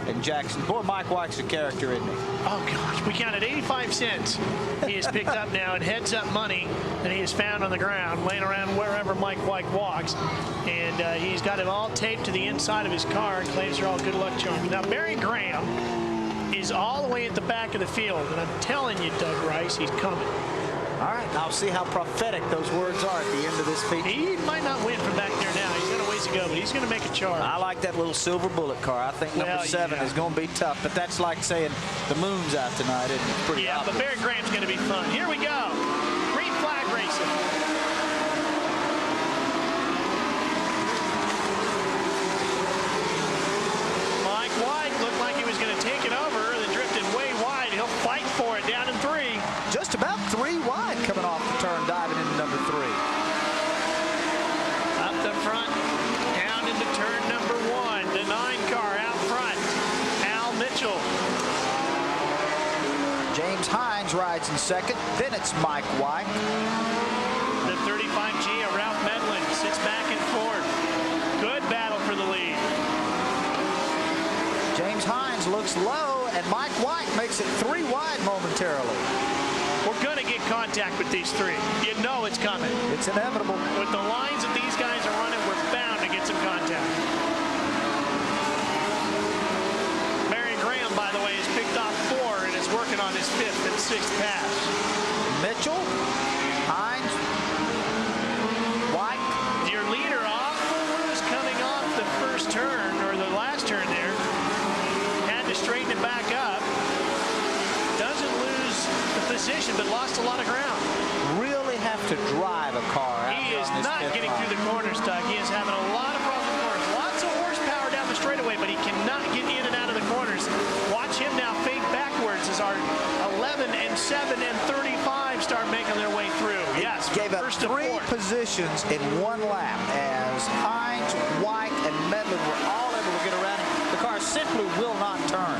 and Jackson. Boy, Mike Wyke's a character, isn't he? Oh, gosh. We counted 85 cents he has picked up now in heads-up money that he has found on the ground, laying around wherever Mike Wyke walks. And he's got it all taped to the inside of his car and claims they're all good luck charms. Now, Barry Graham is all the way at the back of the field. And I'm telling you, Doug Rice, he's coming. All right, I'll see how prophetic those words are at the end of this feature. He might not win from back there now. He's got a ways to go, but he's going to make a charge. I like that little silver bullet car. I think number 7 is going to be tough, but that's like saying the moon's out tonight, isn't it? It's pretty obvious. But Barry Graham's going to be fun. Here we go. Green flag racing. Mike Wyke looked like he was going to take it over, then drifted way wide. He'll fight for it down in 3. Just about 3 wide coming off the turn, diving into number 3. Up the front, down into turn number 1. The 9 car out front. Al Mitchell. James Hines rides in second. Then it's Mike Wyke. The 35G of Ralph Medlin sits back and forth. Good battle for the lead. James Hines looks low, and Mike Wyke makes it 3 wide momentarily. We're going to get contact with these 3. You know it's coming. It's inevitable. With the lines that these guys are running, we're bound to get some contact. Barry Graham, by the way, has picked off 4 and is working on his 5th and 6th pass. Mitchell, Hines, Wyke. Your leader off was coming off the first turn, or the last turn there. Had to straighten it back up. Doesn't lose the position, but lost a lot of ground. Really have to drive a car out. He is not getting through the corners, Doug. He is having a lot of problems with corners. Lots of horsepower down the straightaway, but he cannot get in and out of the corners. Watch him now fade backwards as our 11 and 7 and 35 start making their way through. Yes, gave up first to 3 4th. positions in 1 lap as Hines, Wyke, and Medlin were all able to get around him. The car simply will not turn.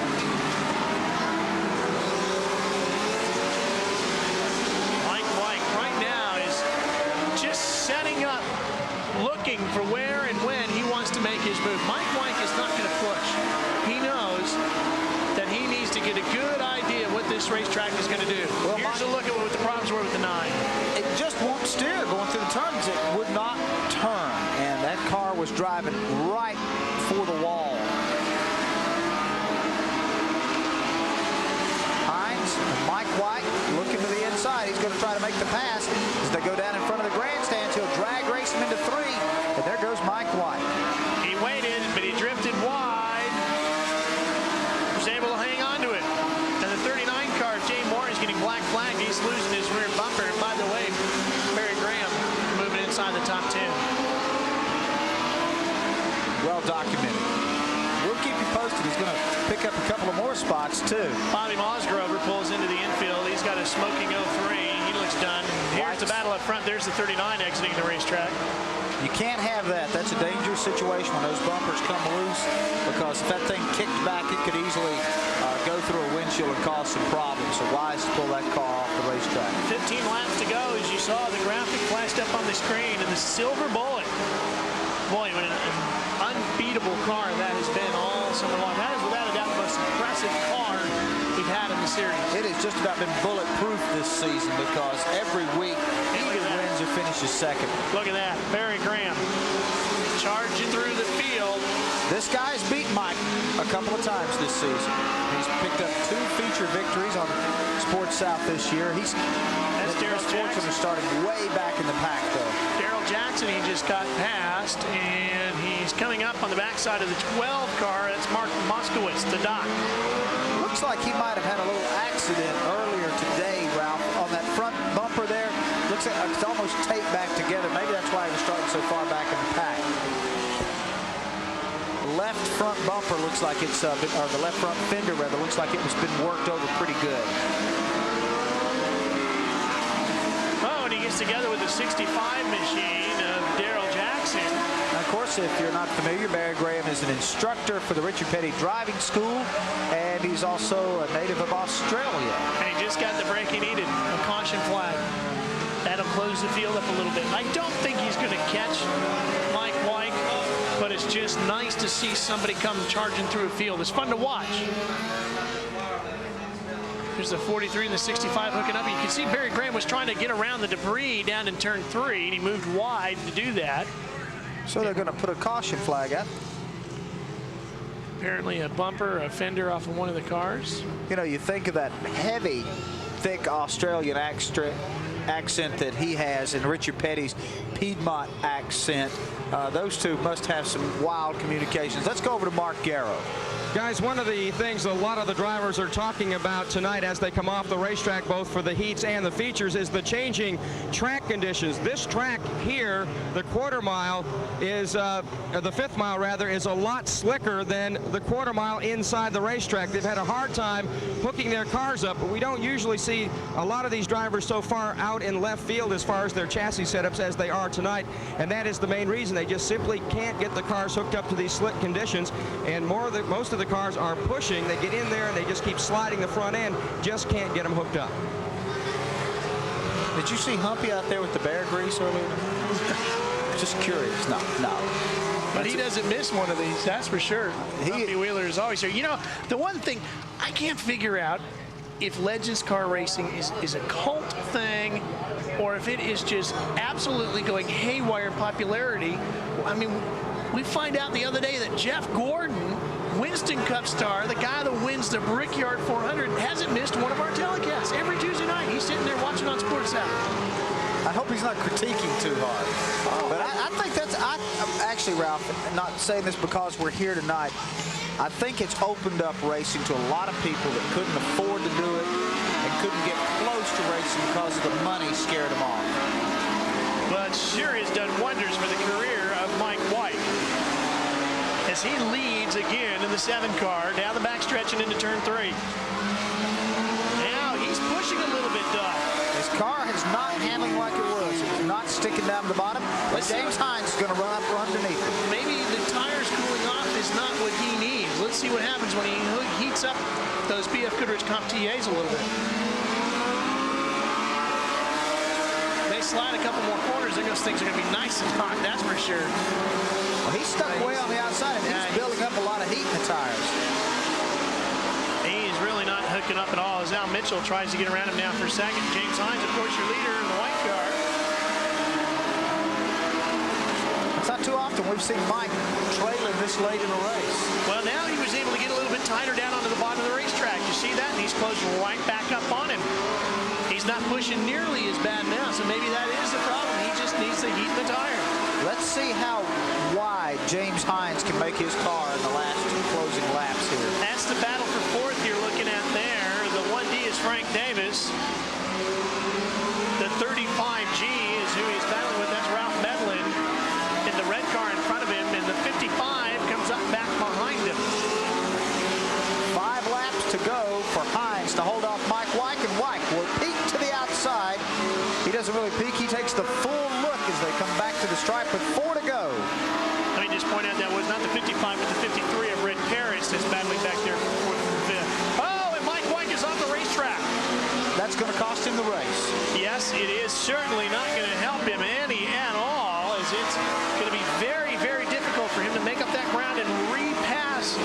Setting up, looking for where and when he wants to make his move. Mike Wyke is not going to push. He knows that he needs to get a good idea of what this racetrack is going to do. Well, here's a look at what the problems were with the 9. It just won't steer going through the turns. It would not turn, and that car was driving right for the wall. Hines and Mike Wyke looking to the inside. He's going to try to make the pass as they go down in front of the grandstand. He'll drag race him into 3, and there goes Mike Wyke. He waited, but he drifted wide. Was able to hang on to it. And the 39 car, Jay Moore, is getting black flagged. He's losing his rear bumper. And by the way, Barry Graham moving inside the top 10. Well documented. We'll keep you posted. He's going to pick up a couple of more spots, too. Bobby Mosgrover pulls into the infield. He's got a smoking 03. He looks done. Here's the battle up front. There's the 39 exiting the racetrack. You can't have that. That's a dangerous situation when those bumpers come loose, because if that thing kicked back, it could easily go through a windshield and cause some problems. So wise to pull that car off the racetrack. 15 laps to go. As you saw, the graphic flashed up on the screen, and the silver bullet. Boy, what an unbeatable car that has been all summer long. That is without a doubt the most impressive car we've had in the series. It has just about been bulletproof this season, because every week he either wins or finishes second. Look at that. Barry Graham charging through the field. This guy's beat Mike a couple of times this season. He's picked up 2 feature victories on Sports South this year. That's Daryl Sportsmen Jackson. are starting way back in the pack, though. Daryl Jackson, he just got passed, and he's coming up on the backside of the 12 car. That's Mark Moskowitz, the Doc. Looks like he might have had a little accident earlier today, Ralph, on that front bumper there. Looks like it's almost taped back together. Maybe that's why he was starting so far back in the pack. Left front bumper looks like it's, or the left front fender rather, looks like it was been worked over pretty good. Oh, and he gets together with the 65 machine of Daryl Jackson. Now, of course, if you're not familiar, Barry Graham is an instructor for the Richard Petty Driving School, and he's also a native of Australia. And he just got the break he needed, a caution flag. That'll close the field up a little bit. I don't think he's going to catch Mike White, but it's just nice to see somebody come charging through a field. It's fun to watch. There's the 43 and the 65 hooking up. You can see Barry Graham was trying to get around the debris down in turn 3, and he moved wide to do that. So they're going to put a caution flag up. Apparently a bumper, a fender off of one of the cars. You know, you think of that heavy, thick Australian accent that he has and Richard Petty's Piedmont accent. Those two must have some wild communications. Let's go over to Mark Garrow. Guys, one of the things a lot of the drivers are talking about tonight as they come off the racetrack, both for the heats and the features, is the changing track conditions. This track here, the quarter mile, is the 5th mile rather, is a lot slicker than the quarter mile inside the racetrack. They've had a hard time hooking their cars up, but we don't usually see a lot of these drivers so far out in left field as far as their chassis setups as they are tonight, and that is the main reason. They just simply can't get the cars hooked up to these slick conditions, and most of the cars are pushing. They get in there and they just keep sliding the front end, just can't get them hooked up. Did you see Humpy out there with the bear grease earlier? Just curious. No. But he doesn't miss one of these, that's for sure. Humpy Wheeler is always here. You know, the one thing I can't figure out if Legends car racing is a cult thing or if it is just absolutely going haywire popularity. I mean, we find out the other day that Jeff Gordon, Winston Cup star, the guy that wins the Brickyard 400, hasn't missed one of our telecasts. Every Tuesday night, he's sitting there watching on Sports South. I hope he's not critiquing too hard. But I think that's, actually, Ralph, not saying this because we're here tonight, I think it's opened up racing to a lot of people that couldn't afford to do it and couldn't get close to racing because of the money scared them off. But sure has done wonders for the career of Mike White as he leads again in the 7 car down the backstretch and into turn 3. Now he's pushing a little bit, Doug. His car is not handling like it was. It's not sticking down to the bottom. But James Hines is going to run up underneath it. Maybe the tires cooling off is not what he needs. Let's see what happens when he heats up those BF Goodrich Comp TAs a little bit. They slide a couple more corners, those things are going to be nice and hot, that's for sure. Well, he's stuck way on the outside, and he's building up a lot of heat in the tires. He's really not hooking up at all as Al Mitchell tries to get around him now for a second. James Hines, of course, your leader in the white car. It's not too often we've seen Mike trailing this late in a race. Well, now he was able to get a little bit tighter down onto the bottom of the racetrack. You see that? And he's closing right back up on him. He's not pushing nearly as bad now, so maybe that is the problem. He just needs to heat the tire. Let's see how wide James Hines can make his car in the last 2 closing laps here. That's the battle for 4th you're looking at there. The 1D is Frank Davis. The 35G is who he's battling with. That's Ralph Medlin in the red car in front of him, and the 55 comes up back behind him. 5 laps to go for Hines to hold off Mike White, and White will peek to the outside. He doesn't really peek. He takes the full look as they come back to the stripe with 4 to go. Let me just point out that was not the 55, but the 53 of Red Paris that's battling back there for 4th and 5th. Oh, and Mike White is on the racetrack. That's going to cost him the race. Yes, it is certainly not going to help him any at all, as it's going to be very, very difficult for him to make up that ground and repass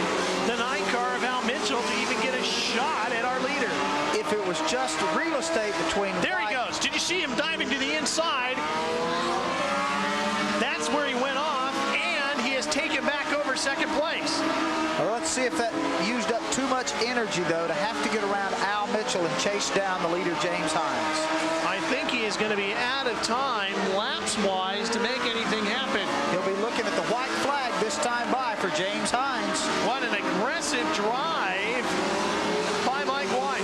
the 9 car of Al Mitchell to even get a shot at our leader. If it was just real estate between There he goes. Did you see him diving to the inside? That's where he went off, and he has taken back over second place. Well, let's see if that used up too much energy, though, to have to get around Al Mitchell and chase down the leader, James Hines. I think he is going to be out of time, laps-wise, to make anything happen. He'll be looking at the white flag this time by for James Hines. What an aggressive drive by Mike White.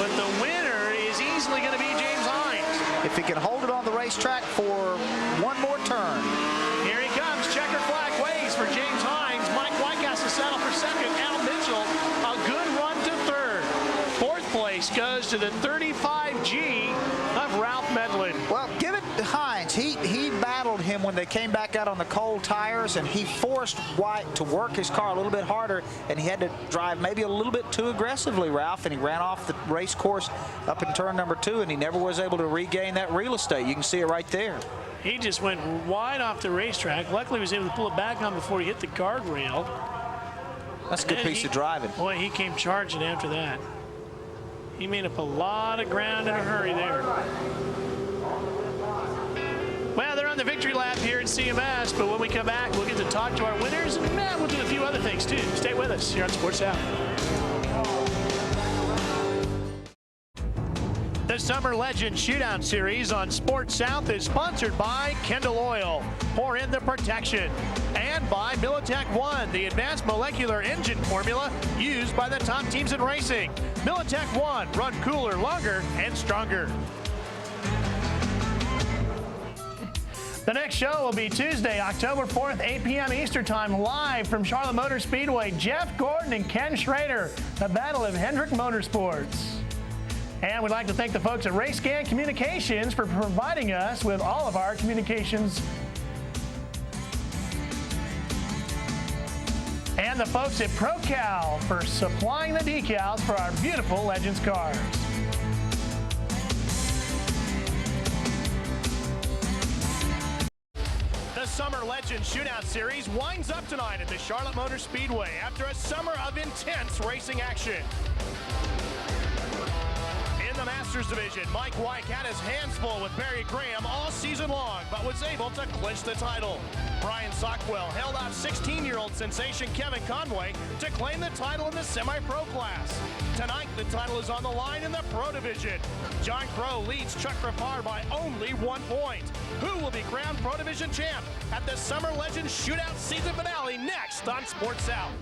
But the winner is easily going to be James Hines. If he can hold it on the racetrack for one more turn. Here he comes. Checkered flag waves for James Hines. Mike White has to settle for second. Al Mitchell, a good run to third. Fourth place goes to the 35G of Ralph Medlin. Well, give it to Hines. He battled him when they came back out on the cold tires, and he forced White to work his car a little bit harder, and he had to drive maybe a little bit too aggressively, Ralph, and he ran off the race course up in turn number 2, and he never was able to regain that real estate. You can see it right there. He just went wide off the racetrack. Luckily, he was able to pull it back on before he hit the guardrail. That's a good piece of driving. Boy, he came charging after that. He made up a lot of ground in a hurry there. Well, they're on the victory lap here at CMS, but when we come back, we'll get to talk to our winners, and we'll do a few other things, too. Stay with us here on Sports South. The Summer Legend Shootout Series on Sports South is sponsored by Kendall Oil. Pour in the protection. And by Militech One, the advanced molecular engine formula used by the top teams in racing. Militech One, run cooler, longer, and stronger. The next show will be Tuesday, October 4th, 8 p.m. Eastern Time, live from Charlotte Motor Speedway. Jeff Gordon and Ken Schrader, the Battle of Hendrick Motorsports. And we'd like to thank the folks at RaceScan Communications for providing us with all of our communications. And the folks at ProCal for supplying the decals for our beautiful Legends cars. The Summer Legends Shootout Series winds up tonight at the Charlotte Motor Speedway after a summer of intense racing action. In the Masters Division, Mike White had his hands full with Barry Graham all season long, but was able to clinch the title. Brian Sockwell held off 16-year-old sensation Kevin Conway to claim the title in the semi-pro class. Tonight, the title is on the line in the Pro Division. John Crow leads Chuck Rapar by only 1 point. Who will be crowned Pro Division champ at the Summer Legends Shootout season finale next on Sports South?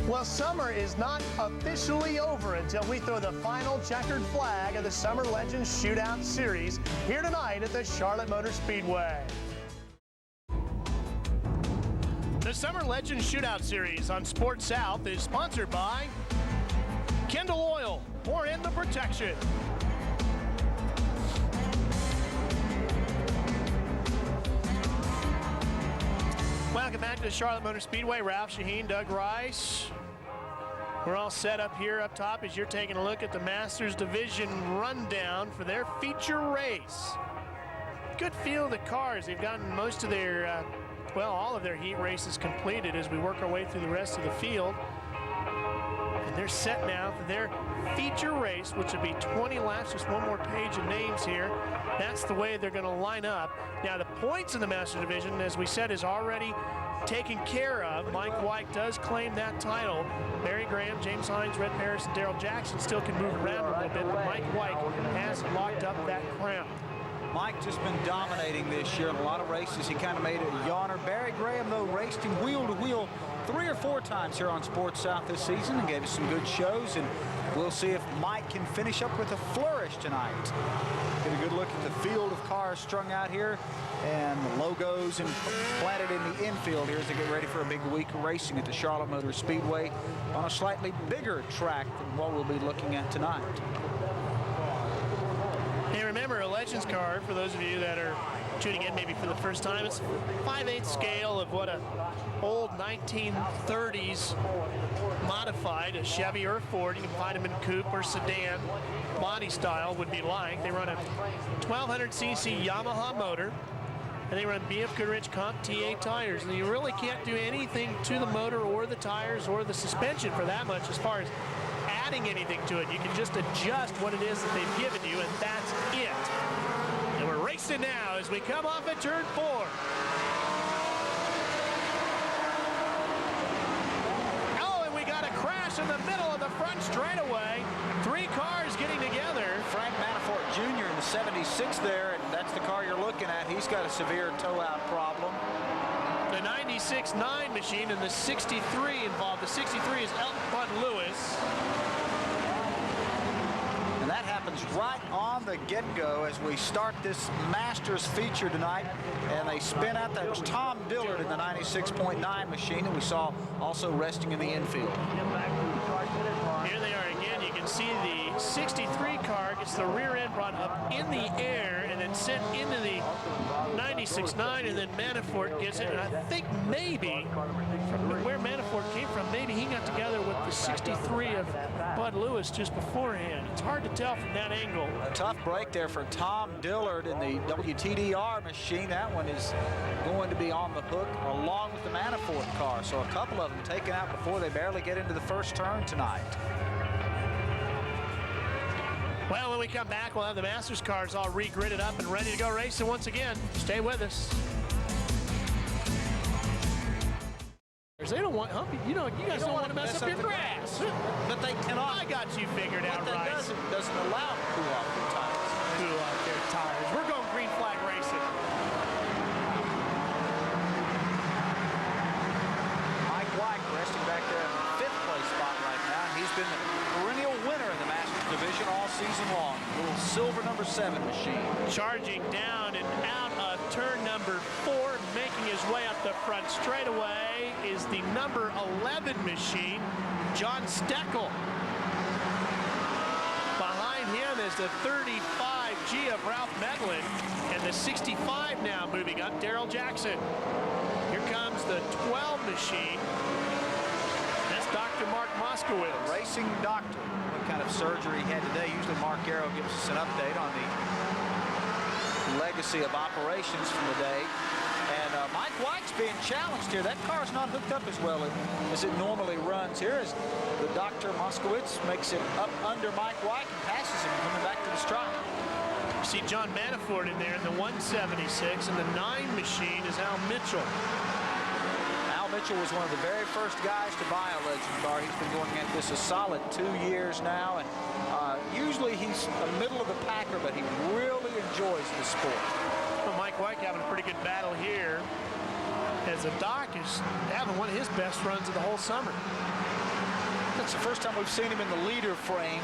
Well, summer is not officially over until we throw the final checkered flag of the Summer Legends Shootout Series here tonight at the Charlotte Motor Speedway. The Summer Legends Shootout Series on Sports South is sponsored by Kendall Oil. Pour in the protection. Welcome back to the Charlotte Motor Speedway. Ralph Shaheen, Doug Rice. We're all set up here up top as you're taking a look at the Masters Division rundown for their feature race. Good field of cars. They've gotten most of their, all of their heat races completed as we work our way through the rest of the field. And they're set now for their feature race, which will be 20 laps, just one more page of names here. That's the way they're going to line up. Now, the points in the Master Division, as we said, is already taken care of. Mike White does claim that title. Barry Graham, James Hines, Red Paris, and Darrell Jackson still can move around a little bit, but Mike White has locked up that crown. Mike just been dominating this year in a lot of races. He kind of made it a yawner. Barry Graham, though, raced him wheel to wheel 3 or 4 times here on Sports South this season and gave us some good shows, and we'll see if Mike can finish up with a flourish tonight. Get a good look at the field of cars strung out here and the logos and planted in the infield here as they get ready for a big week of racing at the Charlotte Motor Speedway on a slightly bigger track than what we'll be looking at tonight. Hey, remember, remember a Legends car, for those of you that are tuning in maybe for the first time, it's 5/8 scale of what a old 1930s modified, a Chevy or a Ford. You can find them in coupe or sedan body style would be like. They run a 1200cc Yamaha motor, and they run BF Goodrich Comp TA tires. And you really can't do anything to the motor or the tires or the suspension for that much as far as adding anything to it. You can just adjust what it is that they've given you, and that's it. And we're racing now as we come off at turn 4. Oh, and we got a crash in the middle of the front straightaway. 3 cars getting together. Frank Manafort Jr. in the 76 there, and that's the car you're looking at. He's got a severe toe-out problem. The 96-9 machine and the 63 involved. The 63 is Elton Bud Lewis. And that happens right on the get-go as we start this Masters feature tonight. And they spin out. That was Tom Dillard in the 96.9 machine that we saw also resting in the infield. Here they are again. You can see the 63 car gets the rear end brought up in the air and then sent into the 96.9, and then Manafort gets it. And I think maybe from where Manafort came from, maybe he got together with the 63 of Bud Lewis just beforehand. It's hard to tell from that angle. A tough break there for Tom Dillard in the WTDR machine. That one is going to be on the hook along with the Manafort car. So a couple of them taken out before they barely get into the first turn tonight. Well, when we come back, we'll have the Masters cars all re-gridded up and ready to go racing once again. Stay with us. They don't want, you know, you guys don't want to mess up your grass. But they cannot. I got you figured out, What that Rice. doesn't allow them to cool off their tires. Cool off their tires. We're going green flag racing. Mike White resting back there in the 5th place spot right now. He's been the perennial winner in the Masters division all season long. A little silver number 7 machine. Charging down and out of turn number 4, making his way up the front straightaway is the number 11 machine, John Steckel. Behind him is the 35G of Ralph Medlin, and the 65 now moving up, Daryl Jackson. Here comes the 12 machine. That's Dr. Mark Moskowitz. Racing doctor. What kind of surgery he had today? Usually Mark Arrow gives us an update on the legacy of operations from the day. And Mike White's being challenged here. That car's not hooked up as well as it normally runs here, as the Dr. Moskowitz makes it up under Mike White and passes him, coming back to the stripe. You see John Manafort in there in the 176, and the 9 machine is Al Mitchell. Al Mitchell was one of the very first guys to buy a Legend car. He's been going at this a solid 2 years now, and usually he's a middle of the packer, but he really enjoys the sport. Well, Mike White having a pretty good battle here, as the Doc is having one of his best runs of the whole summer. That's the first time we've seen him in the leader frame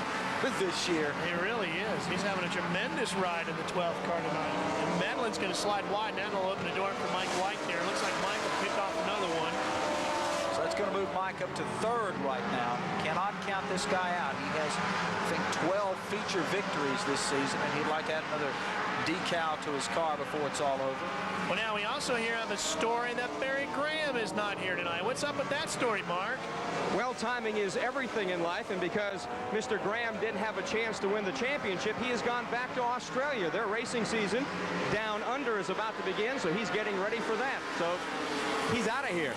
this year. He really is. He's having a tremendous ride in the 12th car tonight. And Medlin's going to slide wide, and that'll open the door for Mike White there. Looks like Mike will pick off another one. So that's going to move Mike up to 3rd right now. Cannot count this guy out. He has, I think, 12 feature victories this season, and he'd like to add another decal to his car before it's all over. Well, now we also hear of a story that Barry Graham is not here tonight. What's up with that story, Mark? Well, timing is everything in life, and because Mr. Graham didn't have a chance to win the championship, he has gone back to Australia. Their racing season down under is about to begin, so he's getting ready for that. So he's out of here.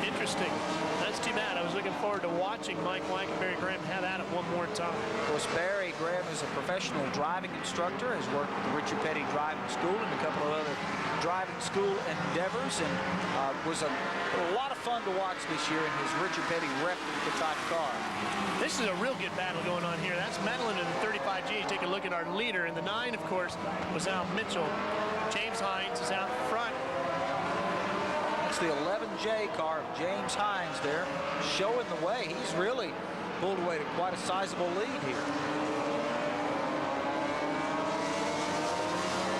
Interesting. That's too bad. I was looking forward to watching Mike White and Barry Graham have at it one more time. Of course, Barry Graham is a professional driving instructor, has worked at the Richard Petty Driving School and a couple of other driving school endeavors, and was a lot of fun to watch this year in his Richard Petty replica type car. This is a real good battle going on here. That's Medlin in the 35G. Take a look at our leader. In the 9, of course, was Al Mitchell. James Hines is out front. That's the 11J car of James Hines there, showing the way. He's really pulled away to quite a sizable lead here.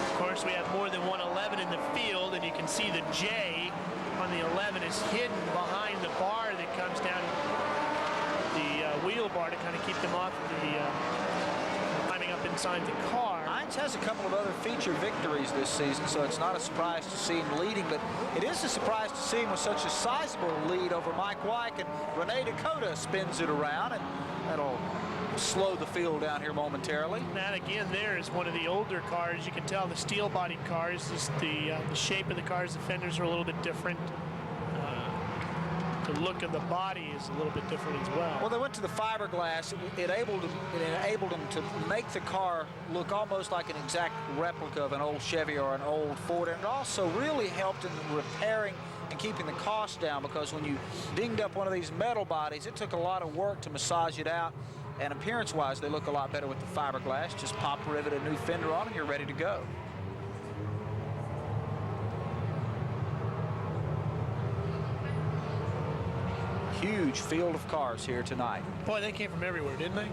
Of course, we have more than one 11 in the field, and you can see the J on the 11 is hidden behind the bar that comes down the wheel bar to kind of keep them off of the climbing up into inside the car. Hines has a couple of other feature victories this season, so it's not a surprise to see him leading, but it is a surprise to see him with such a sizable lead over Mike Weick, and Renee Dakota spins it around, and that'll slow the field down here momentarily. That again there is one of the older cars. You can tell the steel-bodied cars, just the shape of the cars, the fenders are a little bit different. The look of the body is a little bit different as well. Well, they went to the fiberglass. It enabled them to make the car look almost like an exact replica of an old Chevy or an old Ford, and it also really helped in repairing and keeping the cost down, because when you dinged up one of these metal bodies, it took a lot of work to massage it out, and appearance-wise, they look a lot better with the fiberglass. Just pop, rivet a new fender on, and you're ready to go. Huge field of cars here tonight. Boy, they came from everywhere, didn't they?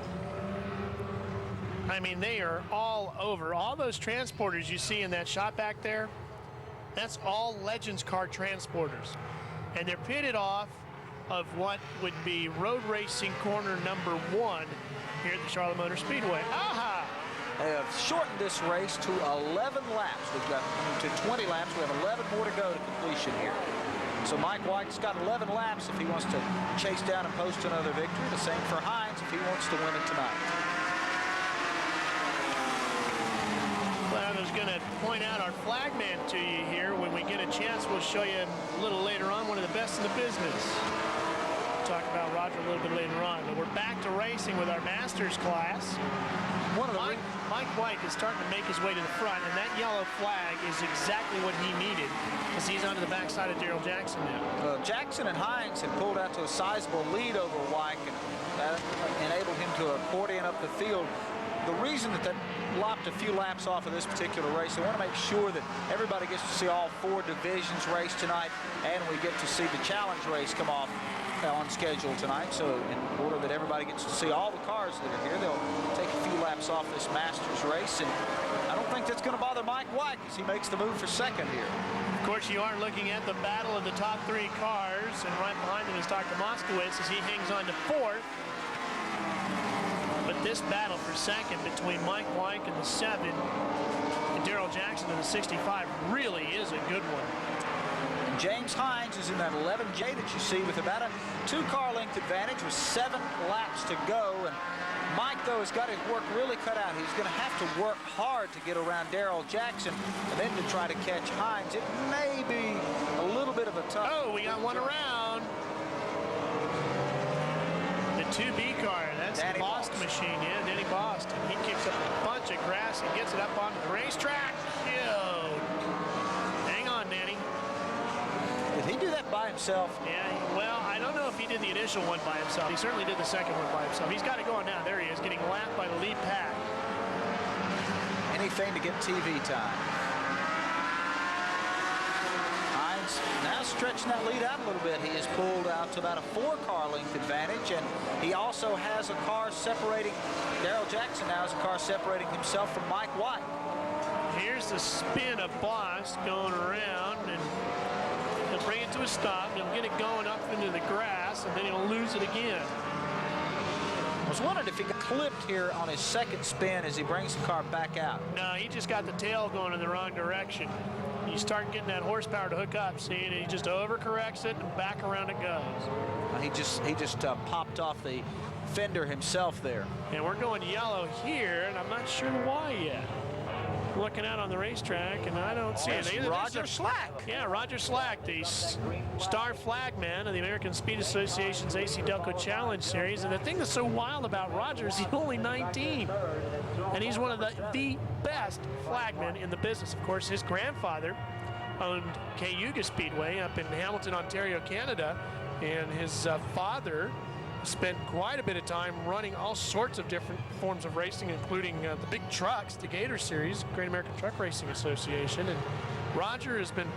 I mean, they are all over. All those transporters you see in that shot back there, that's all Legends car transporters. And they're pitted off of what would be road racing corner number 1 here at the Charlotte Motor Speedway. Aha! They have shortened this race to 11 laps. We've got to 20 laps. We have 11 more to go to completion here. So Mike Weick's got 11 laps if he wants to chase down and post another victory. The same for Hines if he wants to win it tonight. Well, I was going to point out our flagman to you here. When we get a chance, we'll show you a little later on one of the best in the business. We'll talk about Roger a little bit later on. But we're back to racing with our Masters class. Mike Weick is starting to make his way to the front, and that yellow flag is exactly what he needed, because he's onto the backside of Daryl Jackson now. Jackson and Hines had pulled out to a sizable lead over Weick, and that enabled him to accordion up the field. The reason that lopped a few laps off of this particular race, they want to make sure that everybody gets to see all 4 divisions race tonight, and we get to see the challenge race come off on schedule tonight. So in order that everybody gets to see all the cars that are here, they'll take a few laps off this Masters race, and I don't think that's going to bother Mike Weick as he makes the move for second here. Of course, you are looking at the battle of the top 3 cars, and right behind him is Dr. Moskowitz as he hangs on to 4th. But this battle for second between Mike Weick in the 7 and Daryl Jackson in the 65 really is a good one. James Hines is in that 11J that you see with about a 2-car length advantage with 7 laps to go. And Mike, though, has got his work really cut out. He's going to have to work hard to get around Daryl Jackson and then to try to catch Hines. It may be a little bit of a tough... Oh, we got one around. The 2B car, that's the Boston machine. Yeah, Denny Boston. He kicks up a bunch of grass and gets it up onto the racetrack. Ew. Hang on, Danny. Did he do that by himself? Yeah, well, I don't know if he did the initial one by himself. He certainly did the second one by himself. He's got it going now. There he is, getting lapped by the lead pack. Anything to get TV time. Hines now stretching that lead out a little bit. He has pulled out to about a 4-car length advantage, and he also has a car separating, Daryl Jackson now has a car separating himself from Mike Weick. Here's the spin of Boss going around, and he'll bring it to a stop. He'll get it going up into the grass, and then he'll lose it again. I was wondering if he got clipped here on his second spin as he brings the car back out. No, he just got the tail going in the wrong direction. You start getting that horsepower to hook up, see, and he just overcorrects it, and back around it goes. He just popped off the fender himself there. And we're going yellow here, and I'm not sure why yet. Looking out on the racetrack, and I don't see it. Roger Slack. Yeah, Roger Slack, the star flagman of the American Speed Association's AC Delco Challenge Series. And the thing that's so wild about Roger is he's only 19. And he's one of the best flagmen in the business. Of course, his grandfather owned Cayuga Speedway up in Hamilton, Ontario, Canada. And his father spent quite a bit of time running all sorts of different forms of racing, including the big trucks, the Gator Series, Great American Truck Racing Association. And Roger has been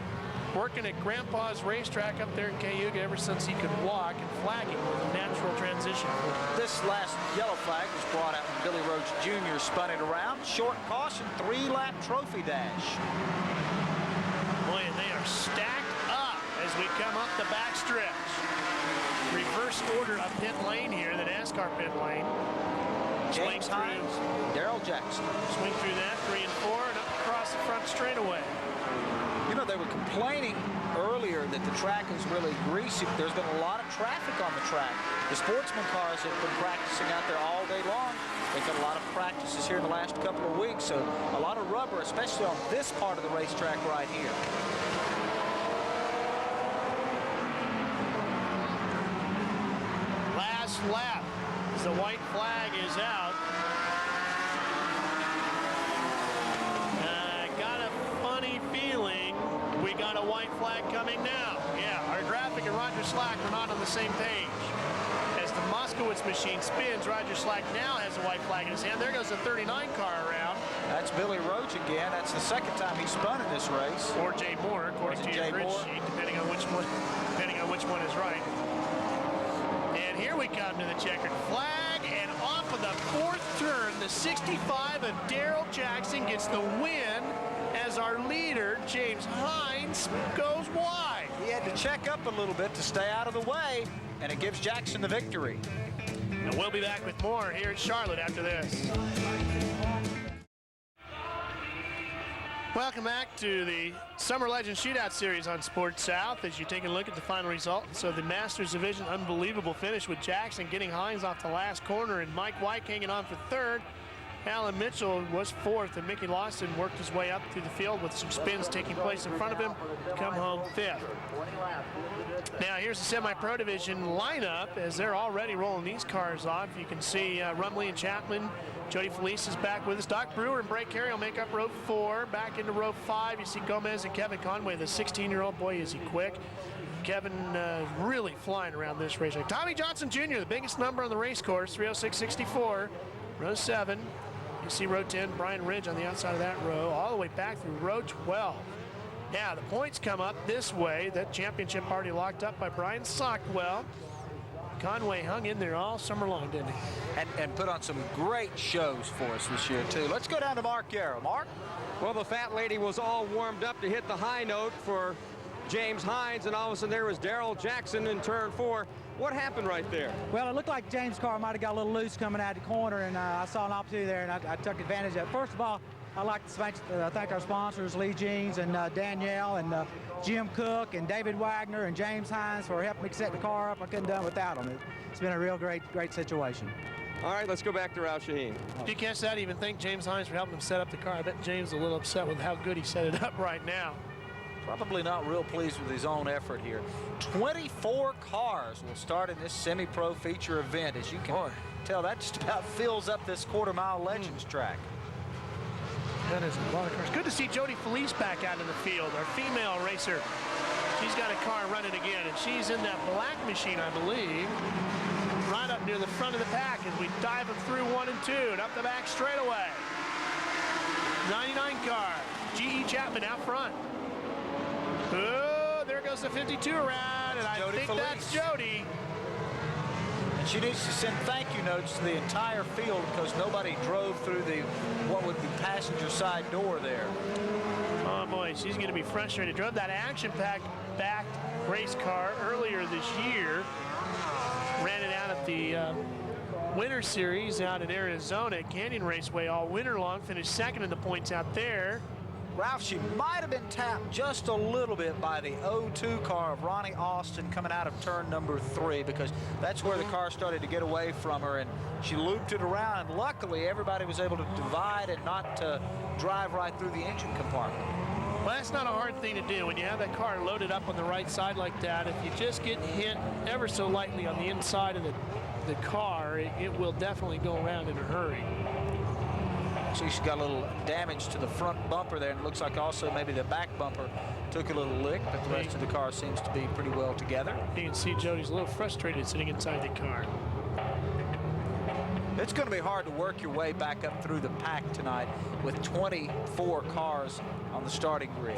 working at Grandpa's racetrack up there in Cayuga ever since he could walk, and flagging was a natural transition. This last yellow flag was brought out when Billy Roach Jr. spun it around. Short caution, 3-lap trophy dash. Boy, and they are stacked up as we come up the back stretch. Reverse order of pit lane here, the NASCAR pit lane. James Hines, Daryl Jackson. Swing through that, 3 and 4, and up across the front straightaway. You know, they were complaining earlier that the track is really greasy. There's been a lot of traffic on the track. The sportsman cars have been practicing out there all day long. They've got a lot of practices here in the last couple of weeks, so a lot of rubber, especially on this part of the racetrack right here. Last lap as the white flag is out. Got a funny feeling we got a white flag coming now. Yeah, our graphic and Roger Slack are not on the same page. As the Moskowitz machine spins, Roger Slack now has a white flag in his hand. There goes the 39 car around. That's Billy Roach again. That's the second time he's spun in this race. Or Jay Moore, according to your grid sheet, depending on which one is right. And here we come to the checkered flag, and off of the fourth turn, the 65 of Daryl Jackson gets the win as our leader, James Hines, goes wide. He had to check up a little bit to stay out of the way, and it gives Jackson the victory. And we'll be back with more here at Charlotte after this. Welcome back to the Summer Legends Shootout Series on Sports South as you take a look at the final results of the Masters Division. Unbelievable finish with Jackson getting Hines off the last corner and Mike White hanging on for third. Alan Mitchell was fourth, and Mickey Lawson worked his way up through the field with some spins taking place in front of him to come home fifth. Now here's the semi-pro division lineup as they're already rolling these cars off. You can see Rumley and Chapman. Jody Felice is back with us. Doc Brewer and Bray Carey will make up row 4. Back into row 5, you see Gomez and Kevin Conway, the 16-year-old. Boy, is he quick. Kevin really flying around this racetrack. Tommy Johnson Jr., the biggest number on the race course, 306.64. Row 7. You see row 10, Brian Ridge on the outside of that row, all the way back through row 12. Now, the points come up this way. That championship already locked up by Brian Sockwell. Conway hung in there all summer long, didn't he? And put on some great shows for us this year, too. Let's go down to Mark Yarrow. Mark? Well, the fat lady was all warmed up to hit the high note for James Hines, and all of a sudden there was Daryl Jackson in turn 4. What happened right there? Well, it looked like James' car might have got a little loose coming out of the corner, and I saw an opportunity there, and I took advantage of it. First of all, I'd like to thank our sponsors, Lee Jeans and Danielle and Jim Cook and David Wagner and James Hines for helping me set the car up. I couldn't have done it without them. It's been a real great situation. All right, let's go back to Ralph Shaheen. Did you catch that? Even thank James Hines for helping him set up the car. I bet James is a little upset with how good he set it up right now. Probably not real pleased with his own effort here. 24 cars will start in this semi-pro feature event. As you can tell, that just about fills up this quarter-mile Legends track. That is a lot of cars. Good to see Jody Felice back out in the field, our female racer. She's got a car running again, and she's in that black machine, I believe, right up near the front of the pack as we dive them through 1 and 2 and up the back straightaway. 99 car, G.E. Chapman out front. Oh, there goes the 52 around, and I think that's Jody. And she needs to send thank you notes to the entire field because nobody drove through what would be passenger side door there. Oh boy, she's going to be frustrated. Drove that action-packed race car earlier this year. Ran it out at the Winter Series out in Arizona at Canyon Raceway all winter long. Finished second in the points out there. Ralph, she might have been tapped just a little bit by the 02 car of Ronnie Austin coming out of turn number 3 because that's where the car started to get away from her, and she looped it around, and luckily everybody was able to divide and not drive right through the engine compartment. Well, that's not a hard thing to do when you have that car loaded up on the right side like that. If you just get hit ever so lightly on the inside of the car, it will definitely go around in a hurry. So she's got a little damage to the front bumper there, and it looks like also maybe the back bumper took a little lick, but the rest of the car seems to be pretty well together. You can see Jody's a little frustrated sitting inside the car. It's going to be hard to work your way back up through the pack tonight with 24 cars on the starting grid.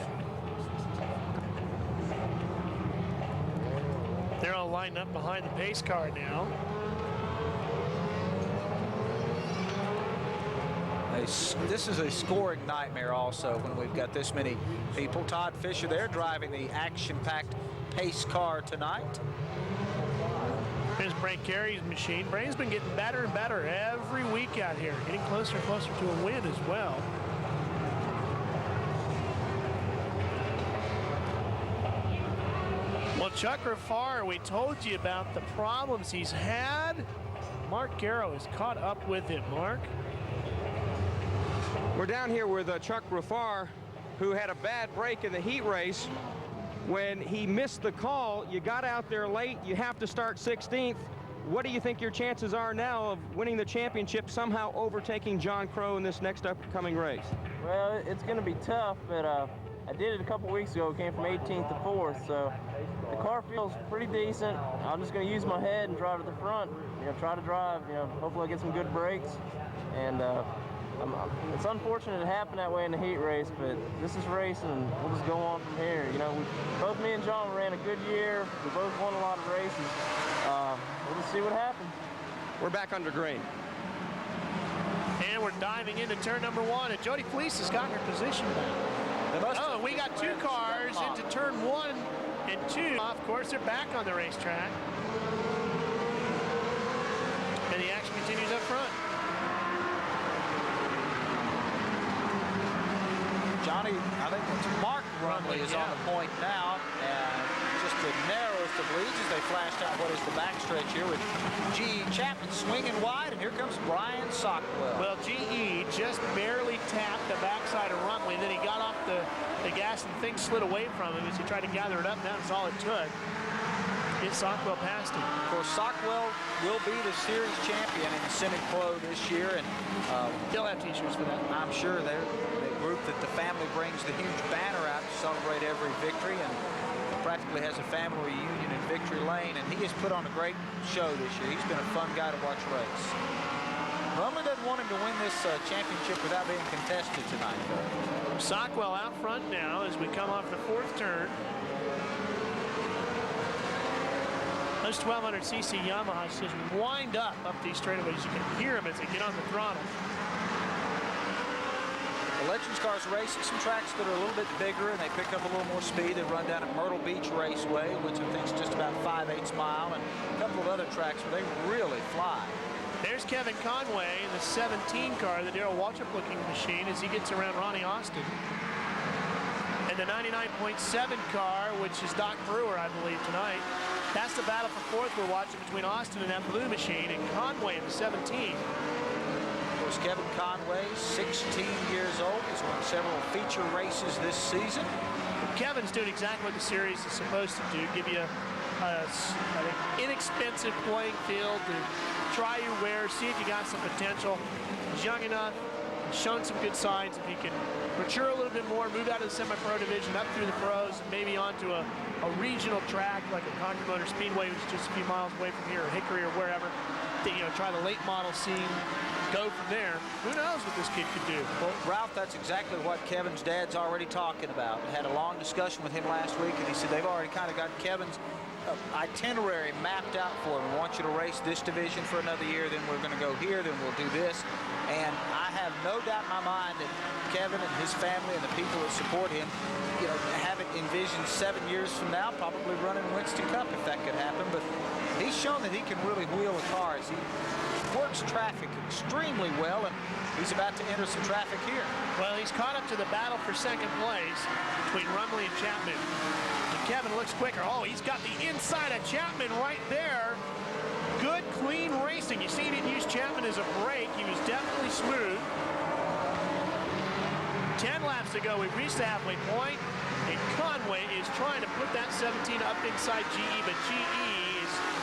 They're all lined up behind the pace car now. This is a scoring nightmare also when we've got this many people. Todd Fisher there driving the action-packed pace car tonight. Here's Brent Carey's machine. Bray's been getting better and better every week out here, getting closer and closer to a win as well. Well, Chuck Rafar, we told you about the problems he's had. Mark Garrow has caught up with him. Mark? We're down here with Chuck Rafar, who had a bad break in the heat race. When he missed the call, you got out there late, you have to start 16th. What do you think your chances are now of winning the championship, somehow overtaking John Crow in this next upcoming race? Well, it's going to be tough, but I did it a couple weeks ago. Came from 18th to 4th, so the car feels pretty decent. I'm just going to use my head and drive to the front. Try to drive. Hopefully I get some good brakes. And it's unfortunate it happened that way in the heat race, but this is racing, and we'll just go on from here. Both me and John ran a good year. We both won a lot of races. We'll just see what happens. We're back under green. And we're diving into turn number 1, and Jody Fleece has gotten her position back. Oh, we got 2 cars into turn 1 and 2. Of course, they're back on the racetrack. And the action continues up front. Johnny, I think it's Mark Rumley is on the point now, and just the narrowest of leads as they flashed out what is the backstretch here with G.E. Chapman swinging wide, and here comes Brian Sockwell. Well, G.E. just barely tapped the backside of Rumley, then he got off the gas and things slid away from him as he tried to gather it up. That was all it took. Sockwell passed him. Of course, Sockwell will be the series champion in the Scenic Pro this year, and they'll have t-shirts for that. I'm sure they're the group that the family brings the huge banner out to celebrate every victory, and practically has a family reunion in Victory Lane, and he has put on a great show this year. He's been a fun guy to watch race. Rumley doesn't want him to win this championship without being contested tonight, though. Sockwell out front now as we come off the 4th turn. Those 1200cc Yamahas just wind up these straightaways. You can hear them as they get on the throttle. The Legends cars race at some tracks that are a little bit bigger, and they pick up a little more speed. They run down at Myrtle Beach Raceway, which I think is just about 5/8 mile, and a couple of other tracks where they really fly. There's Kevin Conway in the 17 car, the Darrell Waltrip-looking machine, as he gets around Ronnie Austin. And the 99.7 car, which is Doc Brewer, I believe, tonight. That's the battle for 4th we're watching between Austin and that blue machine, and Conway in the 17. Of course, Kevin Conway, 16 years old. He's won several feature races this season. Kevin's doing exactly what the series is supposed to do, give you an inexpensive playing field to try your wares, see if you got some potential. He's young enough, shown some good signs. If he can mature a little bit more, move out of the semi-pro division, up through the pros, and maybe onto a regional track like a Concord Motor Speedway, which is just a few miles away from here, or Hickory or wherever, try the late model scene, go from there. Who knows what this kid could do? Well, Ralph, that's exactly what Kevin's dad's already talking about. I had a long discussion with him last week, and he said they've already kind of got Kevin's itinerary mapped out for him. We want you to race this division for another year, then we're going to go here, then we'll do this. And I have no doubt in my mind that Kevin and his family and the people that support him, have it envisioned 7 years from now, probably running Winston Cup if that could happen. But he's shown that he can really wheel a car as he works traffic extremely well, and he's about to enter some traffic here. Well, he's caught up to the battle for 2nd place between Rumley and Chapman. And Kevin looks quicker. Oh, he's got the inside of Chapman right there. Good, clean racing. You see he didn't use Chapman as a brake. He was definitely smooth. 10 laps to go. We've reached the halfway point, and Conway is trying to put that 17 up inside GE, but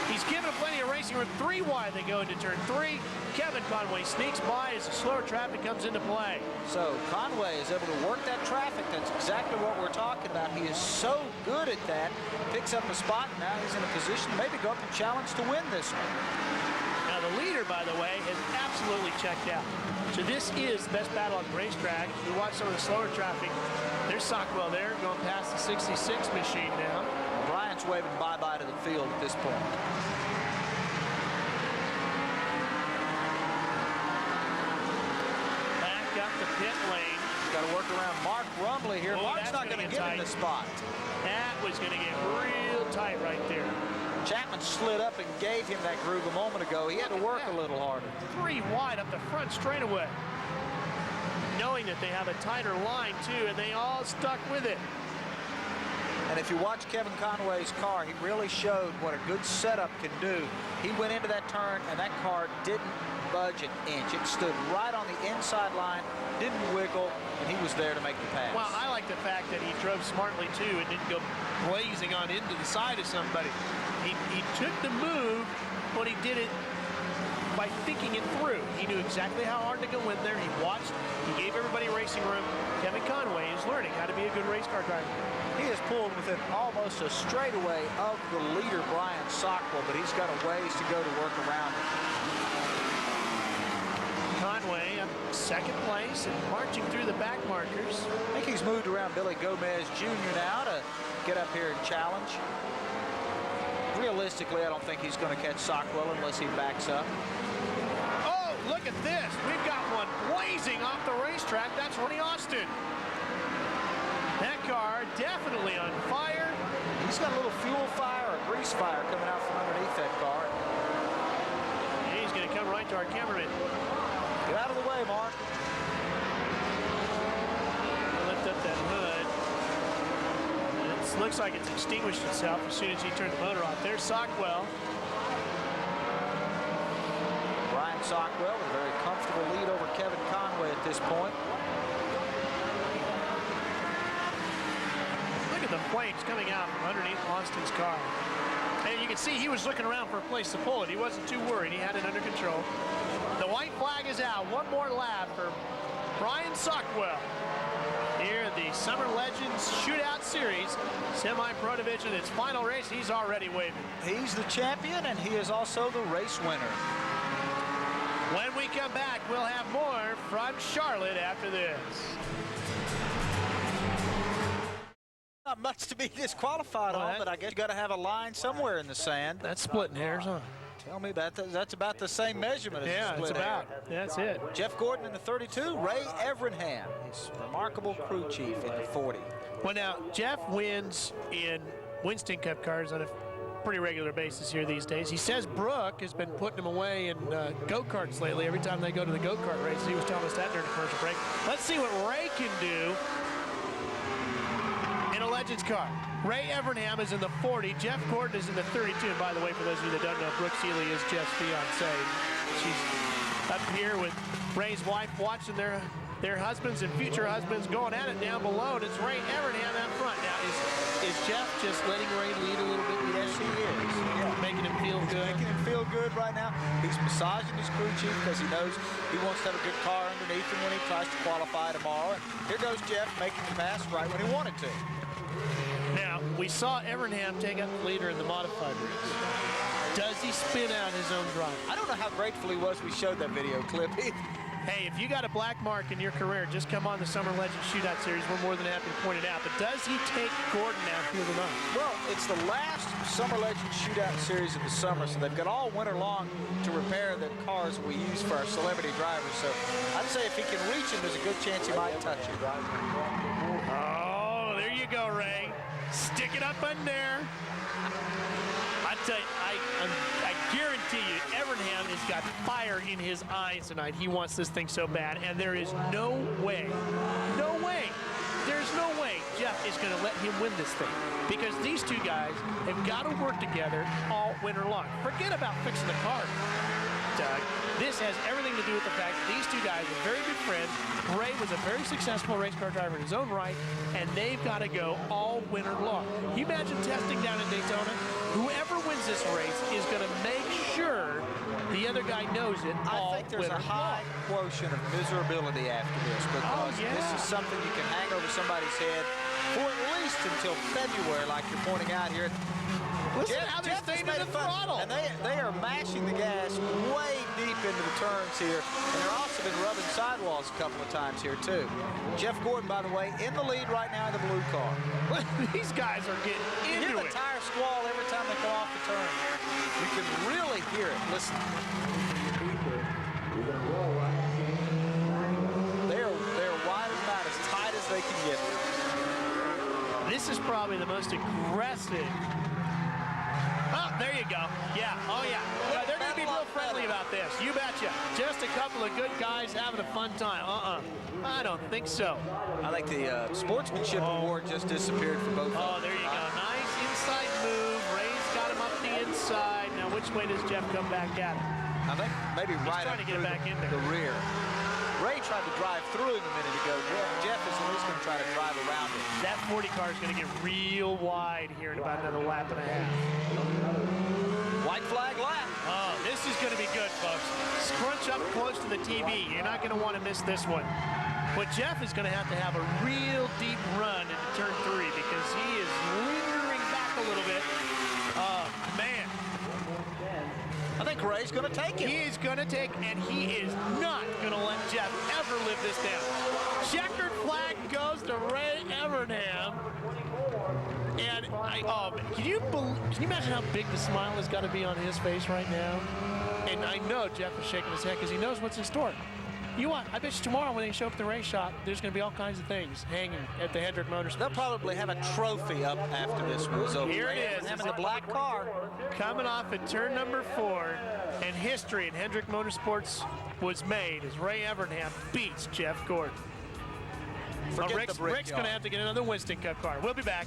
he's given him plenty of racing room. 3 wide they go into turn 3. Kevin Conway sneaks by as the slower traffic comes into play. So Conway is able to work that traffic. That's exactly what we're talking about. He is so good at that. Picks up a spot, and now he's in a position to maybe go up and challenge to win this one. Now the leader, by the way, has absolutely checked out. So this is the best battle on the racetrack. We watch some of the slower traffic. There's Sockwell there, going past the 66 machine now. Bryant's waving bye-bye to the field at this point. Back up the pit lane. Got to work around Mark Rumley here. Oh, Mark's not going to get in the spot. That was going to get real tight right there. Chapman slid up and gave him that groove a moment ago. He had to work a little harder. 3 wide up the front straightaway. Knowing that they have a tighter line, too, and they all stuck with it. And if you watch Kevin Conway's car, he really showed what a good setup can do. He went into that turn, and that car didn't budge an inch. It stood right on the inside line, didn't wiggle, and he was there to make the pass. Well, I like the fact that he drove smartly, too, and didn't go blazing on into the side of somebody. He took the move, but he did it by thinking it through. He knew exactly how hard to go in there. He watched. He gave everybody racing room. Kevin Conway is learning how to be a good race car driver. He has pulled within almost a straightaway of the leader, Brian Sockwell, but he's got a ways to go to work around it. Conway in second place and marching through the back markers. I think he's moved around Billy Gomez Jr. now to get up here and challenge. Realistically, I don't think he's going to catch Sockwell unless he backs up. Oh, look at this. We've got one blazing off the racetrack. That's Ronnie Austin. That car definitely on fire. He's got a little fuel fire or grease fire coming out from underneath that car. And he's going to come right to our cameraman. Get out of the way, Mark. Lift up that hood. It looks like it's extinguished itself as soon as he turned the motor off. There's Sockwell. Brian Sockwell with a very comfortable lead over Kevin Conway at this point. Look at the flames coming out from underneath Austin's car. And you can see he was looking around for a place to pull it. He wasn't too worried. He had it under control. The white flag is out. One more lap for Brian Sockwell here in the Summer Legends Shootout Series semi-pro division. Its final race, he's already waving. He's the champion, and he is also the race winner. When we come back, we'll have more from Charlotte after this. Not much to be disqualified on, but I guess you got to have a line somewhere in the sand. That's splitting hairs, huh? Tell me about that. That's about the same measurement as yeah, split it's about. hair. That's it. Jeff Gordon in the 32, Ray Evernham, his remarkable crew chief in the 40. Well, now, Jeff wins in Winston Cup cars on a pretty regular basis here these days. He says Brooke has been putting him away in go-karts lately every time they go to the go-kart races. He was telling us that during the commercial break. Let's see what Ray can do in a Legends car. Ray Evernham is in the 40. Jeff Gordon is in the 32. And by the way, for those of you that don't know, Brooke Seeley is Jeff's fiancée. She's up here with Ray's wife watching their husbands and future husbands going at it down below. And it's Ray Evernham out front. Now, is Jeff just letting Ray lead a little bit? Yes, he is. Yeah. Making him feel good. Making him feel good right now. He's massaging his crew chief because he knows he wants to have a good car underneath him when he tries to qualify tomorrow. And here goes Jeff making the pass right when he wanted to. Now, we saw Evernham take up the leader in the modified race. Does he spin out his own drive? I don't know how grateful he was we showed that video clip. Hey, if you got a black mark in your career, just come on the Summer Legends Shootout Series. We're more than happy to point it out. But does he take Gordon out here tonight? Well, it's the last Summer Legends Shootout Series of the summer, so they've got all winter long to repair the cars we use for our celebrity drivers. So I'd say if he can reach him, there's a good chance he might touch him. Oh, there you go, Ray. Stick it up in there. I tell you, I guarantee you, Evernham has got fire in his eyes tonight. He wants this thing so bad, and there is no way, there's no way Jeff is going to let him win this thing, because these two guys have got to work together all winter long. Forget about fixing the car, Doug. This has everything to do with the fact that these two guys are very good friends. Ray was a very successful race car driver in his own right, and they've got to go all winter long. Can you imagine testing down in Daytona? Whoever wins this race is going to make sure the other guy knows it all winter long. I think there's a high quotient of miserability after this, because this is something you can hang over somebody's head for at least until February, like you're pointing out here. Listen how they're staying to the throttle. And they are mashing the gas way deep into the turns here. And they're also been rubbing sidewalls a couple of times here, too. Jeff Gordon, by the way, in the lead right now in the blue car. These guys are getting into it. You hear the tire squall every time they come off the turn. You can really hear it. Listen. They're wide as about as tight as they can get. This is probably the most aggressive. Oh, there you go. Yeah, oh yeah. They're going to be real friendly about this. You betcha. Just a couple of good guys having a fun time. I don't think so. I think the sportsmanship award just disappeared for both. Oh, there you go. Nice inside move. Ray's got him up the inside. Now, which way does Jeff come back at him? I think maybe right trying to get it back in there. The rear. Ray tried to drive through him a minute ago. Jeff is at least going to try to drive around him. That 40 car is going to get real wide here in about another lap and a half. White flag lap. Oh, this is going to be good, folks. Scrunch up close to the TV. You're not going to want to miss this one. But Jeff is going to have a real deep run into turn 3 because he is lingering back a little bit. Oh, man. I think Ray's going to take it. He is going to take, and he is not going to let Jeff ever live this down. Checkered flag goes to Ray Evernham. And can you imagine how big the smile has got to be on his face right now? And I know Jeff is shaking his head because he knows what's in store. You know what? I bet you tomorrow when they show up at the race shop, there's going to be all kinds of things hanging at the Hendrick Motorsports. They'll probably have a trophy up after this one is over. Here it is. Having the black car. Coming off at turn number 4, and history at Hendrick Motorsports was made as Ray Evernham beats Jeff Gordon. Rick's going to have to get another Winston Cup car. We'll be back.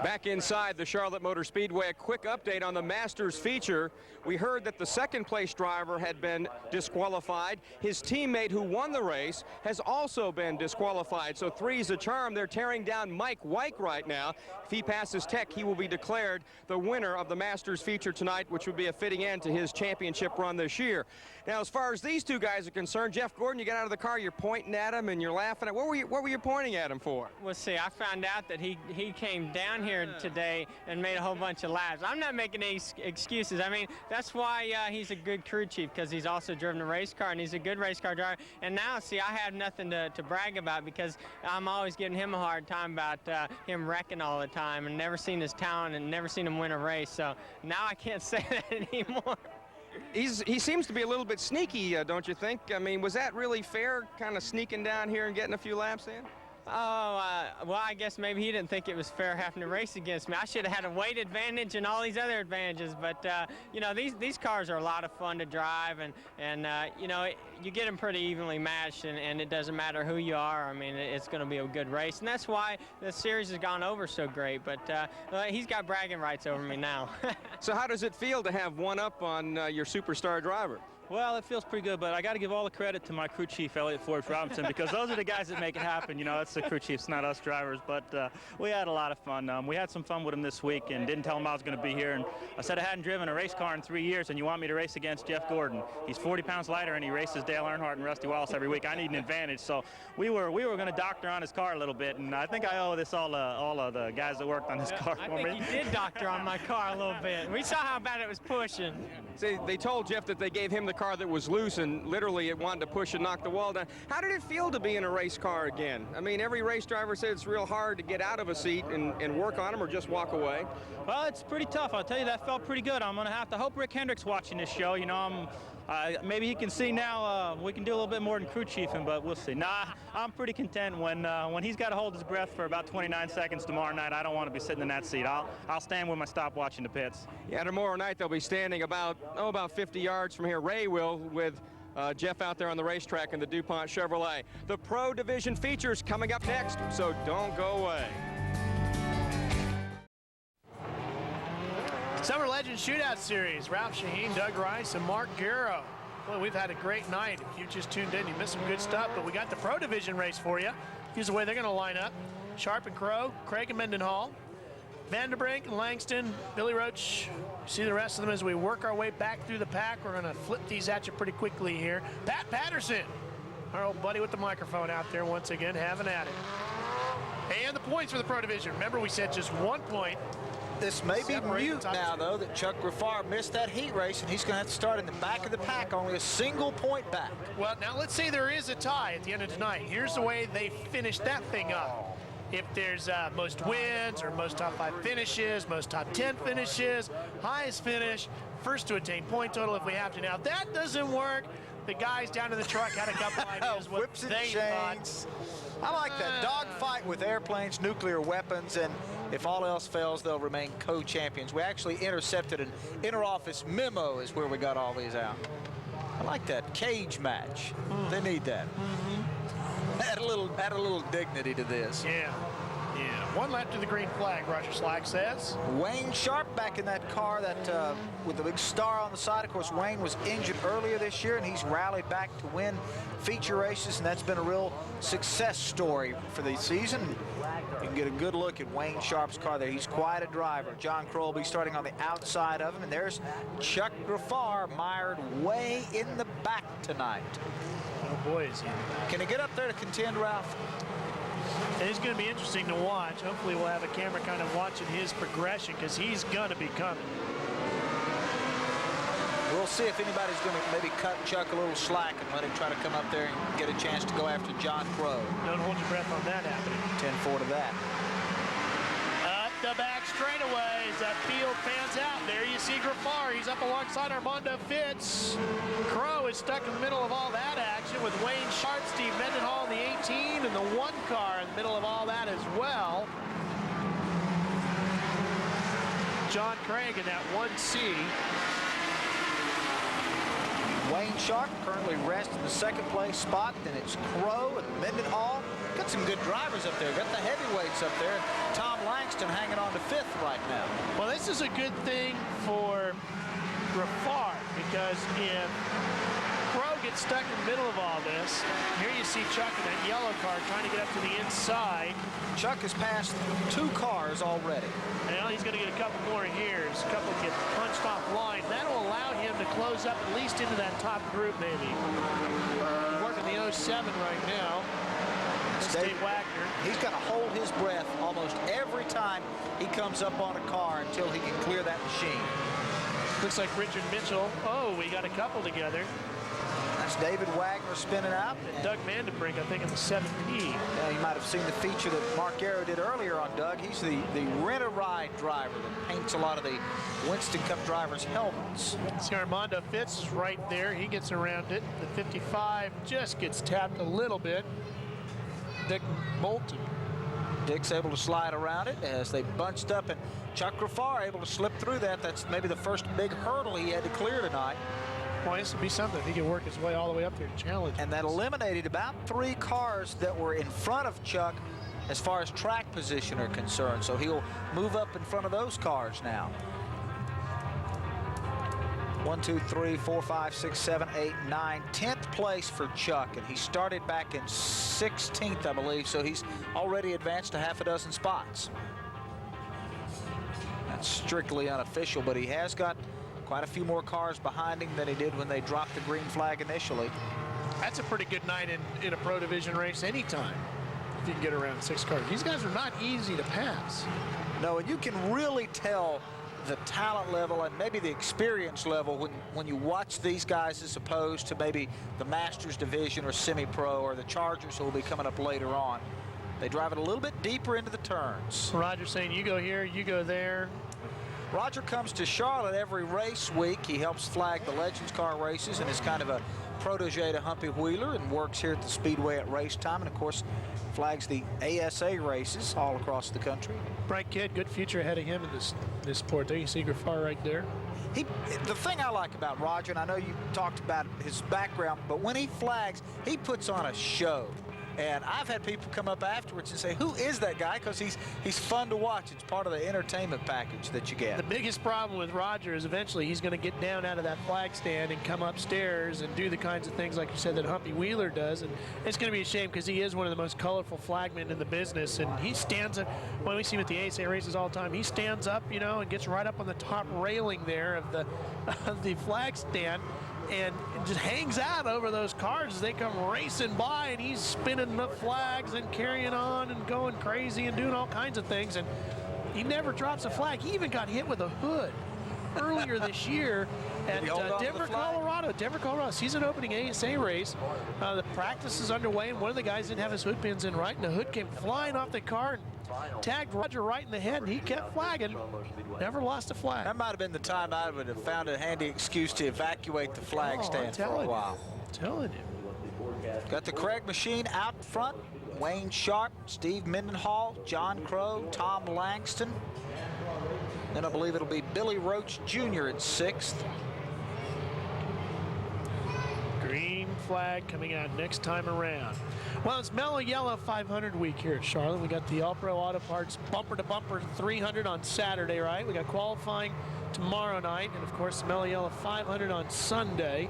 Back inside the Charlotte Motor Speedway, a quick update on the Masters feature. We heard that the second-place driver had been disqualified. His teammate who won the race has also been disqualified. So 3's a charm. They're tearing down Mike Wyke right now. If he passes tech, he will be declared the winner of the Masters feature tonight, which would be a fitting end to his championship run this year. Now, as far as these two guys are concerned, Jeff Gordon, you get out of the car, you're pointing at him and you're laughing at. What were you pointing at him for? Well, see, I found out that he came down here today and made a whole bunch of laps. I'm not making any excuses. I mean, that's why he's a good crew chief, because he's also driven a race car and he's a good race car driver. And now, see, I have nothing to brag about because I'm always giving him a hard time about him wrecking all the time and never seen his talent and never seen him win a race. So now I can't say that anymore. He seems to be a little bit sneaky, don't you think? I mean, was that really fair, kind of sneaking down here and getting a few laps in? Oh, well, I guess maybe he didn't think it was fair having to race against me. I should have had a weight advantage and all these other advantages. But, you know, these cars are a lot of fun to drive. And you know, you get them pretty evenly matched, and it doesn't matter who you are. I mean, it's going to be a good race. And that's why the series has gone over so great. But he's got bragging rights over me now. So how does it feel to have one up on your superstar driver? Well, it feels pretty good, but I got to give all the credit to my crew chief, Elliott Forbes Robinson, because those are the guys that make it happen. You know, it's the crew chiefs, not us drivers. But we had a lot of fun. We had some fun with him this week and didn't tell him I was going to be here. And I said I hadn't driven a race car in 3 years, and you want me to race against Jeff Gordon. He's 40 pounds lighter, and he races Dale Earnhardt and Rusty Wallace every week. I need an advantage. So we were going to doctor on his car a little bit, and I think I owe this all of the guys that worked on his car for me. I think you did doctor on my car a little bit. We saw how bad it was pushing. See, they told Jeff that they gave him the car that was loose, and literally it wanted to push and knock the wall down. How did it feel to be in a race car again? I mean, every race driver said it's real hard to get out of a seat and work on them or just walk away. Well, it's pretty tough. I'll tell you, that felt pretty good. I'm going to have to hope Rick Hendrick's watching this show. You know, maybe he can see now we can do a little bit more than crew chiefing, but we'll see. Nah, I'm pretty content when he's got to hold his breath for about 29 seconds tomorrow night. I don't want to be sitting in that seat. I'll stand with my stopwatch in the pits. Yeah, tomorrow night they'll be standing about 50 yards from here. Ray will, with Jeff out there on the racetrack in the DuPont Chevrolet. The Pro Division features coming up next, so don't go away. Summer Legends Shootout Series. Ralph Shaheen, Doug Rice, and Mark Garrow. Well, we've had a great night. If you just tuned in, you missed some good stuff, but we got the Pro Division race for you. Here's the way they're going to line up. Sharp and Crow, Craig and Mendenhall, Vanderbrink and Langston, Billy Roach. See the rest of them as we work our way back through the pack. We're going to flip these at you pretty quickly here. Pat Patterson, our old buddy with the microphone out there once again, having at it. And the points for the Pro Division. Remember, we said just 1 point. This may be mute now, though, that Chuck Griffar missed that heat race, and he's going to have to start in the back of the pack, only a single point back. Well, now let's say there is a tie at the end of tonight. Here's the way they finish that thing up. If there's most wins or most top 5 finishes, most top 10 finishes, highest finish, first to attain point total if we have to. Now, if that doesn't work, the guys down in the truck had a couple ideas what Whips and they chains. I like that. Dogfight with airplanes, nuclear weapons, and if all else fails, they'll remain co-champions. We actually intercepted an inter-office memo is where we got all these out. I like that. Cage match. They need that. Add a little dignity to this. Yeah. One left to the green flag, Roger Slack says. Wayne Sharp back in that car that with the big star on the side. Of course, Wayne was injured earlier this year, and he's rallied back to win feature races, and that's been a real success story for the season. You can get a good look at Wayne Sharp's car there. He's quite a driver. John Crow will be starting on the outside of him, and there's Chuck Graffar mired way in the back tonight. Oh, boy, is he. Can he get up there to contend, Ralph? It's going to be interesting to watch. Hopefully we'll have a camera kind of watching his progression because he's going to be coming. We'll see if anybody's going to maybe cut Chuck a little slack and let him try to come up there and get a chance to go after John Crow. Don't hold your breath on that happening. 10-4 to that. Up the back straightaway as that field fans out. There you see Graffar. He's up alongside Armando Fitz. Crow is stuck in the middle of all that action with Wayne Sharp, Steve Mendenhall in the 18, and the 1 car in the middle of all that as well. John Craig in that 1C. Wayne Sharp currently rests in the second place spot. Then it's Crow and Mendenhall. Got some good drivers up there. Got the heavyweights up there. Tom Langston hanging on to 5th right now. Well, this is a good thing for Graffar because if Crow gets stuck in the middle of all this, here you see Chuck in that yellow car trying to get up to the inside. Chuck has passed 2 cars already. Now he's going to get a couple more here. A couple get punched offline. That'll allow him to close up at least into that top group, maybe. He's working the 07 right now. Dave Wagner. He's got to hold his breath almost every time he comes up on a car until he can clear that machine. Looks like Richard Mitchell. Oh, we got a couple together. That's David Wagner spinning out. And Doug Vandenbrink, I think, in the 7P. Yeah, you might have seen the feature that Mark Arrow did earlier on Doug. He's the rent-a-ride driver that paints a lot of the Winston Cup drivers' helmets. See Armando Fitz is right there. He gets around it. The 55 just gets tapped a little bit. Dick Bolton. Dick's able to slide around it as they bunched up, and Chuck Graffar able to slip through that. That's maybe the first big hurdle he had to clear tonight. Well, this would be something. He could work his way all the way up there to challenge. And that eliminated about 3 cars that were in front of Chuck as far as track position are concerned. So he'll move up in front of those cars now. 1, 2, 3, 4, 5, 6, 7, 8, 9, 10th place for Chuck, and he started back in 16th, I believe, so he's already advanced to half a dozen spots. That's strictly unofficial, but he has got quite a few more cars behind him than he did when they dropped the green flag initially. That's a pretty good night in a Pro Division race anytime, if you can get around 6 cars. These guys are not easy to pass. No, and you can really tell the talent level and maybe the experience level when you watch these guys as opposed to maybe the Masters Division or semi-pro or the Chargers who will be coming up later on. They drive it a little bit deeper into the turns. Roger's saying you go here, you go there. Roger comes to Charlotte every race week. He helps flag the Legends car races and is kind of a protege to Humpy Wheeler and works here at the Speedway at race time, and of course flags the ASA races all across the country. Bright kid, good future ahead of him in this sport. There you see Graffar right there. The thing I like about Roger, and I know you talked about his background, but when he flags, he puts on a show. And I've had people come up afterwards and say, who is that guy? Because he's fun to watch. It's part of the entertainment package that you get. The biggest problem with Roger is eventually he's going to get down out of that flag stand and come upstairs and do the kinds of things, like you said, that Humpy Wheeler does. And it's going to be a shame because he is one of the most colorful flagmen in the business. And he stands up, when we see him at the ASA races all the time, he stands up, you know, and gets right up on the top railing there of the flag stand, and just hangs out over those cars as they come racing by, and he's spinning the flags and carrying on and going crazy and doing all kinds of things, and he never drops a flag. He even got hit with a hood earlier this year at Denver, Colorado. Season opening ASA race. The practice is underway, and one of the guys didn't have his hood pins in right, and the hood came flying off the car and tagged Roger right in the head, and he kept flagging. Never lost a flag. That might have been the time I would have found a handy excuse to evacuate the flag stand for a while. Telling you. Got the Craig machine out front. Wayne Sharp, Steve Mendenhall, John Crow, Tom Langston. Then I believe it'll be Billy Roach Jr. in 6th. Green flag coming out next time around. Well, it's Mellow Yellow 500 week here at Charlotte. We got the All-Pro Auto Parts Bumper to Bumper 300 on Saturday, right? We got qualifying tomorrow night, and of course, the Mellow Yellow 500 on Sunday.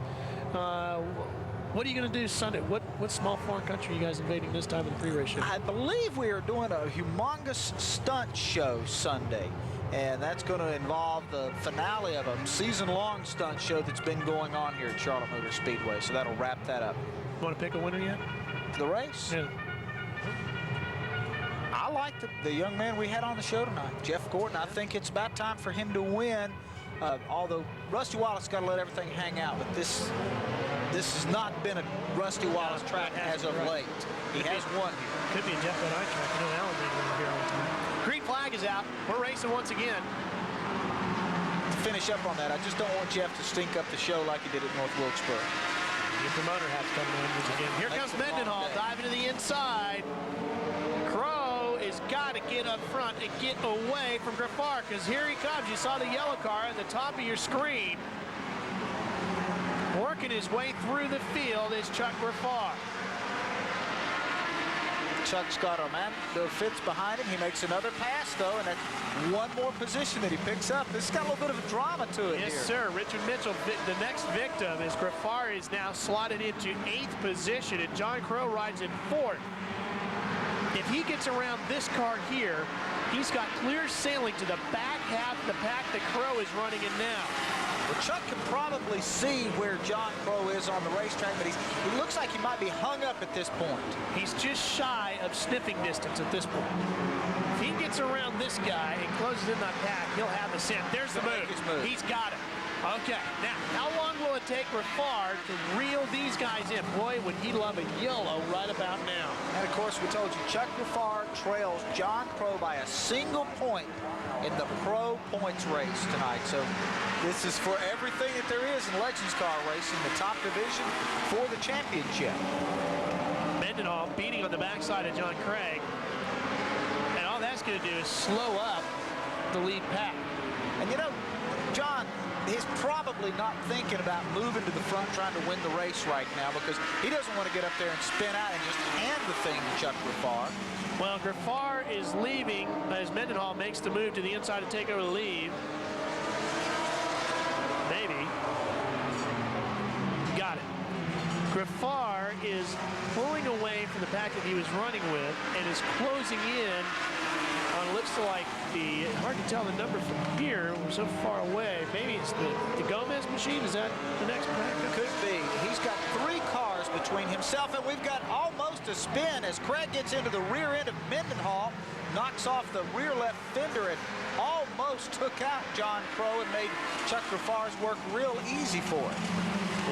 What are you going to do Sunday? What small foreign country are you guys invading this time in the pre-race show? I believe we are doing a humongous stunt show Sunday, and that's going to involve the finale of a season-long stunt show that's been going on here at Charlotte Motor Speedway, so that'll wrap that up. You want to pick a winner yet? The race? Yeah. I like the young man we had on the show tonight, Jeff Gordon. I think it's about time for him to win, although Rusty Wallace got to let everything hang out, but this has not been a Rusty Wallace track as of late. He has won here. Could be a Jeff Van Eyck track. I know Alan made one here all the time. Green flag is out. We're racing once again. To finish up on that, I just don't want Jeff to stink up the show like he did at North Wilkesboro. Your promoter has coming in once again. Here comes Mendenhall diving to the inside. Crow has got to get up front and get away from Graffar, because here he comes. You saw the yellow car at the top of your screen. Working his way through the field is Chuck Graffar. Chuck's got Armando Fitz behind him. He makes another pass, though, and that's one more position that he picks up. This has got a little bit of a drama to it Yes, here. sir. Richard Mitchell, the next victim, as Graffar is now slotted into 8th position, and John Crow rides in 4th. If he gets around this car here, he's got clear sailing to the back half of the pack that Crow is running in now. Well, Chuck can probably see where John Crow is on the racetrack, but he looks like he might be hung up at this point. He's just shy of sniffing distance at this point. If he gets around this guy and closes in that pack, he'll have the scent. There's the move. He's got it. Okay, now, how long will it take Graffar to reel these guys in? Boy, would he love a yellow right about now. And, of course, we told you Chuck Graffar trails John Crow by a single point in the Pro Points race tonight. So this is for everything that there is in Legends car racing, the top division for the championship. Mendenhall beating on the backside of John Craig. And all that's going to do is slow up the lead pack. And, you know, John, he's probably not thinking about moving to the front trying to win the race right now, because he doesn't want to get up there and spin out and just hand the thing to Chuck Graffar. Well, Graffar is leaving as Mendenhall makes the move to the inside to take over the lead. Maybe. Got it. Graffar is pulling away from the pack that he was running with and is closing in on what looks like hard to tell the number from here. We're so far away. Maybe it's the Gomez machine. Is that the next pack? Could be. He's got 3 cars between himself, and we've got almost a spin as Craig gets into the rear end of Mendenhall, knocks off the rear left fender, and almost took out John Crow and made Chuck Graffar's work real easy for him.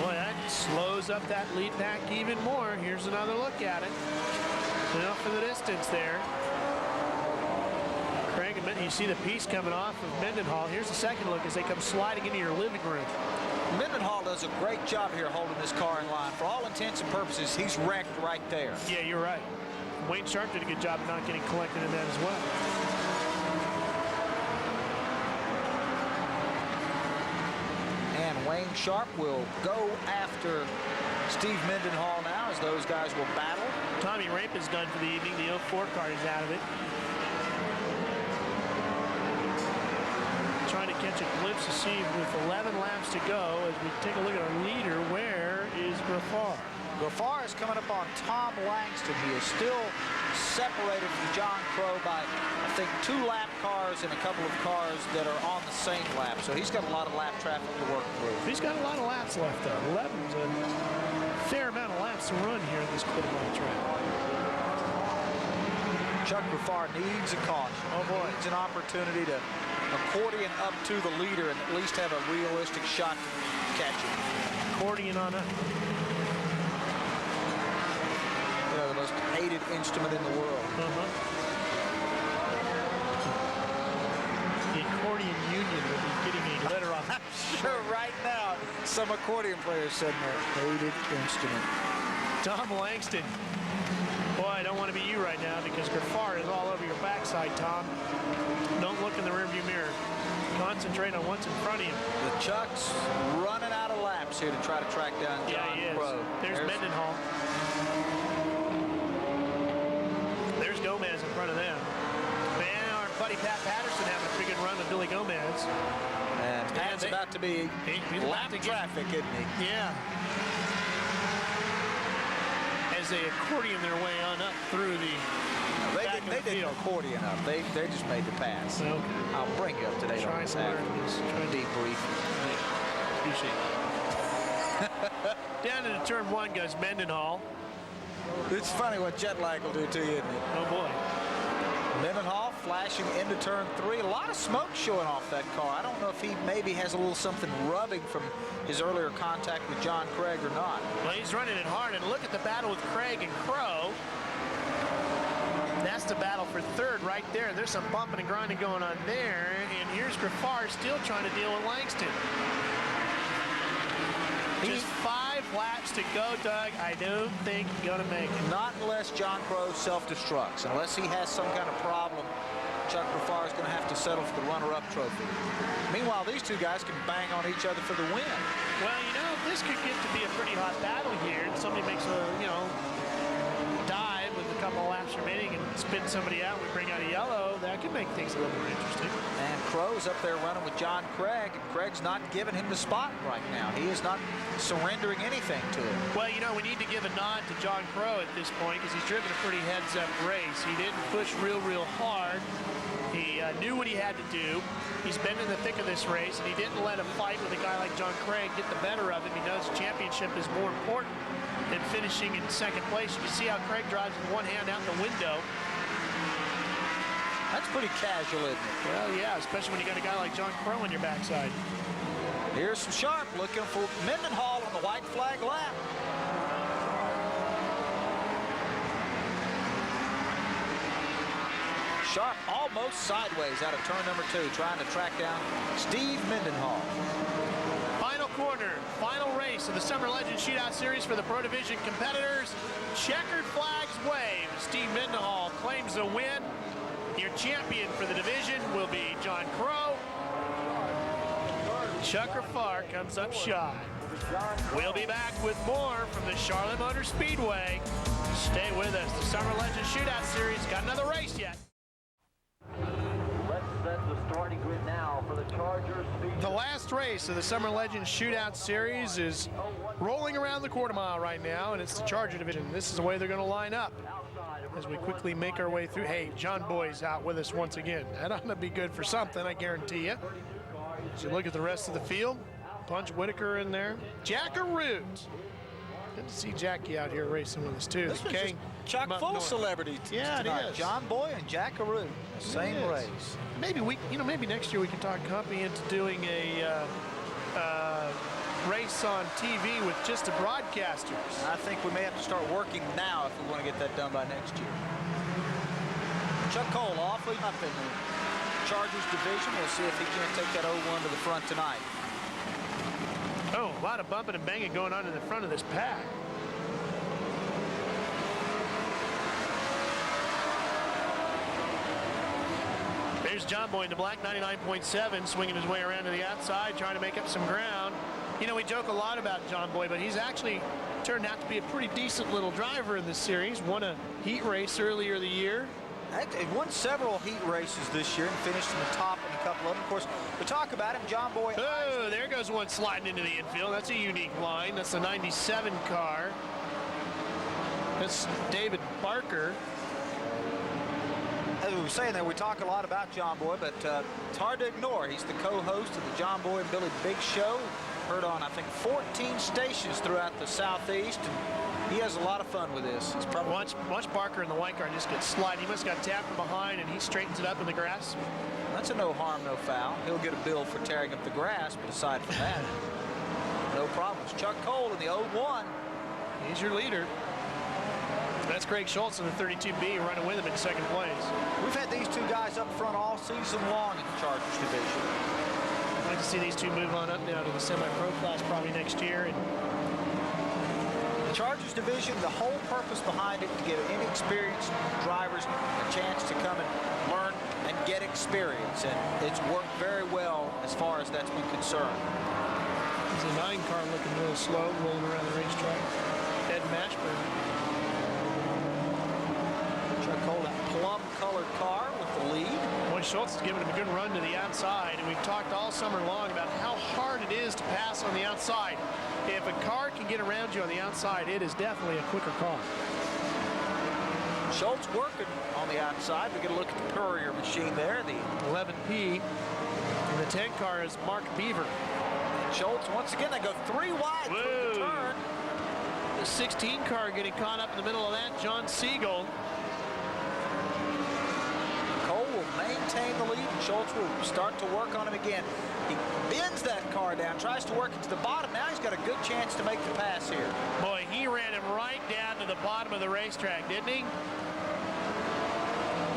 Boy, that slows up that lead pack even more. Here's another look at it. Enough for the distance there. Craig, you see the piece coming off of Mendenhall. Here's the second look as they come sliding into your living room. Mendenhall does a great job here holding this car in line. For all intents and purposes, he's wrecked right there. Yeah, you're right. Wayne Sharp did a good job of not getting collected in that as well. And Wayne Sharp will go after Steve Mendenhall now as those guys will battle. Tommy Rape is done for the evening. The 04 car is out of it. Trying to catch a glimpse to see with 11 laps to go as we take a look at our leader. Where is Graffar? Graffar is coming up on Tom Langston. He is still separated from John Crow by, I think, 2 lap cars and a couple of cars that are on the same lap. So he's got a lot of lap traffic to work through. He's got a lot of laps left, though. 11's a fair amount of laps to run here at this quarter-mile track. Chuck Graffar needs a caution. Oh, boy. He needs an opportunity to accordion up to the leader and at least have a realistic shot to catch him. Accordion on up. You know, the most hated instrument in the world. The accordion union will be getting a letter off. I'm sure right now some accordion players sitting there. Hated instrument. Tom Langston. Boy, I don't want to be you right now because Grafar is all over your backside, Tom. Don't look in the rearview mirror. Concentrate on what's in front of you. The Chuck's running out of laps here to try to track down John Crow. There's Mendenhall. There's Gomez in front of them. Man, our buddy Pat Patterson having a pretty good run with Billy Gomez. And Pat's about to be lap traffic, isn't he? Yeah. As they accordion their way on up through the They didn't accordion up. They just made the pass. Okay. I'll bring you up today on this debrief. Down into turn 1 goes Mendenhall. It's funny what jet lag will do to you, isn't it? Oh boy. Mendenhall flashing into turn 3. A lot of smoke showing off that car. I don't know if he maybe has a little something rubbing from his earlier contact with John Craig or not. Well, he's running it hard, and look at the battle with Craig and Crow. That's the battle for third right there. There's some bumping and grinding going on there, and here's Grafar still trying to deal with Langston. Just 5 laps to go, Doug. I don't think he's going to make it. Not unless John Crow self-destructs. Unless he has some kind of problem, Chuck Grafar is going to have to settle for the runner-up trophy. Meanwhile, these two guys can bang on each other for the win. Well, you know, this could get to be a pretty hot battle here. And somebody makes a, dive with a couple of laps remaining and spin somebody out. We bring out a yellow. That could make things a little more interesting. And Crow's up there running with John Craig, and Craig's not giving him the spot right now. He is not surrendering anything to him. Well, we need to give a nod to John Crow at this point because he's driven a pretty heads-up race. He didn't push real hard. He knew what he had to do. He's been in the thick of this race, and he didn't let a fight with a guy like John Craig get the better of him. He knows the championship is more important than finishing in second place. You can see how Craig drives with one hand out the window. That's pretty casual, isn't it? Well, yeah, especially when you got a guy like John Crow on your backside. Here's some Sharp looking for Mendenhall on the white flag lap. Sharp almost sideways out of turn number 2, trying to track down Steve Mendenhall. Final corner, final race of the Summer Legends Shootout Series for the Pro Division competitors. Checkered flags wave. Steve Mendenhall claims the win. Your champion for the division will be John Crow. Chuck Grafar comes up shy. We'll be back with more from the Charlotte Motor Speedway. Stay with us. The Summer Legends Shootout Series got another race yet. Let's set the starting grid now for the Chargers. The last race of the Summer Legends Shootout Series is rolling around the quarter mile right now, and it's the Charger division. This is the way they're going to line up as we quickly make our way through. Hey, John Boy's out with us once again. That ought to be good for something, I guarantee you. As you look at the rest of the field, Punch Whitaker in there. Jackaroot. Good to see Jackie out here racing with us, too. This was just chock full of celebrities tonight. It is. John Boy and Jackaroot, same race. Maybe maybe next year we can talk Humpy into doing a race on TV with just the broadcasters. I think we may have to start working now if we want to get that done by next year. Chuck Cole awfully up in the Chargers division. We'll see if he can't take that 0-1 to the front tonight. Oh, a lot of bumping and banging going on in the front of this pack. There's John Boy in the black, 99.7, swinging his way around to the outside, trying to make up some ground. We joke a lot about John Boy, but he's actually turned out to be a pretty decent little driver in this series. Won a heat race earlier in the year. He won several heat races this year and finished in the top in a couple of them. Of course, we talk about him, John Boy. Oh, there goes one sliding into the infield. That's a unique line. That's the 97 car. That's David Barker. As we were saying there, we talk a lot about John Boy, but it's hard to ignore. He's the co-host of the John Boy and Billy Big Show. Heard on, I think, 14 stations throughout the Southeast. And he has a lot of fun with this. It's probably watch Barker in the white car just get sliding. He must have got tapped from behind, and he straightens it up in the grass. That's a no harm, no foul. He'll get a bill for tearing up the grass, but aside from that, no problems. Chuck Cole in the 0-1. He's your leader. That's Craig Schultz in the 32B running with him in second place. We've had these two guys up front all season long in the Chargers division. I'd like to see these two move on up now to the semi-pro class probably next year. And the Chargers division, the whole purpose behind it, to give inexperienced drivers a chance to come and learn and get experience, and it's worked very well as far as that's been concerned. There's a 9 car looking real slow, rolling around the racetrack. Ed Mashburn. Chuck Cole, that plum-colored car with the lead. Boy, Schultz is giving him a good run to the outside, and we've talked all summer long about how hard it is to pass on the outside. If a car can get around you on the outside, it is definitely a quicker car. Schultz working on the outside. We get a look at the courier machine there, the 11P. And the 10 car is Mark Beaver. And Schultz, once again, they go 3 wide through the turn. The 16 car getting caught up in the middle of that, John Siegel. Cole will maintain the lead, and Schultz will start to work on him again. He bends that car down, tries to work it to the bottom. Now he's got a good chance to make the pass here. Boy, he ran him right down to the bottom of the racetrack, didn't he?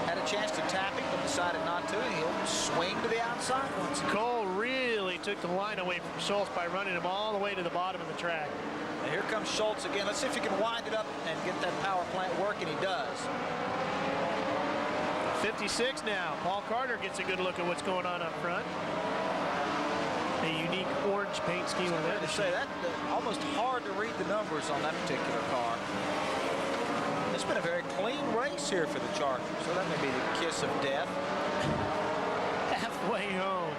Had a chance to tap him, but decided not to, and he'll swing to the outside once again. Cole really took the line away from Schultz by running him all the way to the bottom of the track. Now here comes Schultz again. Let's see if he can wind it up and get that power plant working. He does. 56 now. Paul Carter gets a good look at what's going on up front. A unique orange paint scheme on that. Say that almost hard to read the numbers on that particular car. It's been a very clean race here for the Chargers, so that may be the kiss of death. Halfway home.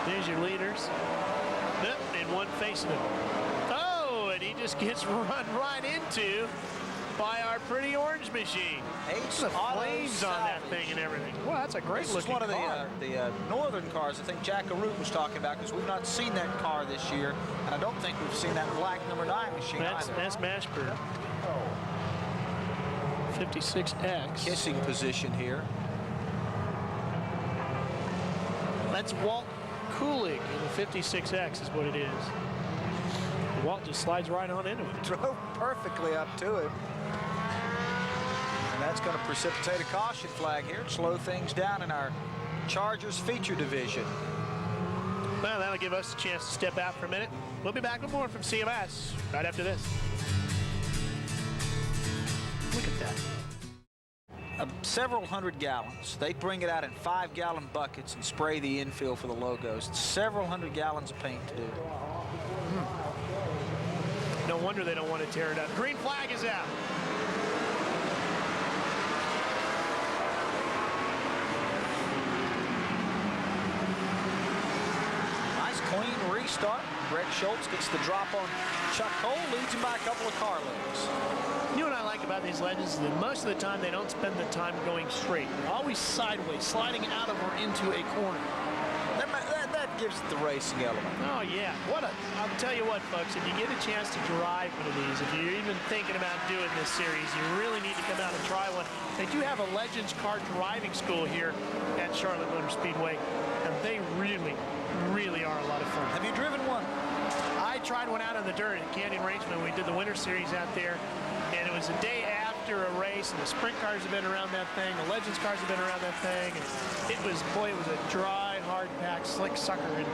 There's your leaders. And one facing him. Oh, and he just gets run right into by our pretty orange machine. The flames on that thing and everything. Well, that's a great looking car. This is one of the northern cars I think Jack Arute was talking about, because we've not seen that car this year, and I don't think we've seen that black number 9 machine either. That's Mashburn. 56X. Kissing position here. That's Walt Kulig in the 56X is what it is. Walt just slides right on into it. Drove perfectly up to him. And that's going to precipitate a caution flag here and slow things down in our Chargers feature division. Well, that'll give us a chance to step out for a minute. We'll be back with more from CMS right after this. Look at that. Several hundred gallons. They bring it out in 5-gallon buckets and spray the infield for the logos. It's several hundred gallons of paint to do. No wonder they don't want to tear it up. Green flag is out. Nice clean restart. Greg Schultz gets the drop on Chuck Cole, leads him by a couple of car lengths. You know what I like about these legends is that most of the time they don't spend the time going straight. They're always sideways, sliding out of or into a corner. That gives it the racing element. Oh, yeah. I'll tell you what, folks, if you get a chance to drive one of these, if you're even thinking about doing this series, you really need to come out and try one. They do have a Legends car driving school here at Charlotte Motor Speedway, and they really, really are a lot of fun. Have you driven one? I tried one out on the dirt at Canyon Range when we did the winter series out there, and it was a day after a race, and the sprint cars have been around that thing, the Legends cars have been around that thing, and it was a dry, hard-packed, slick sucker, and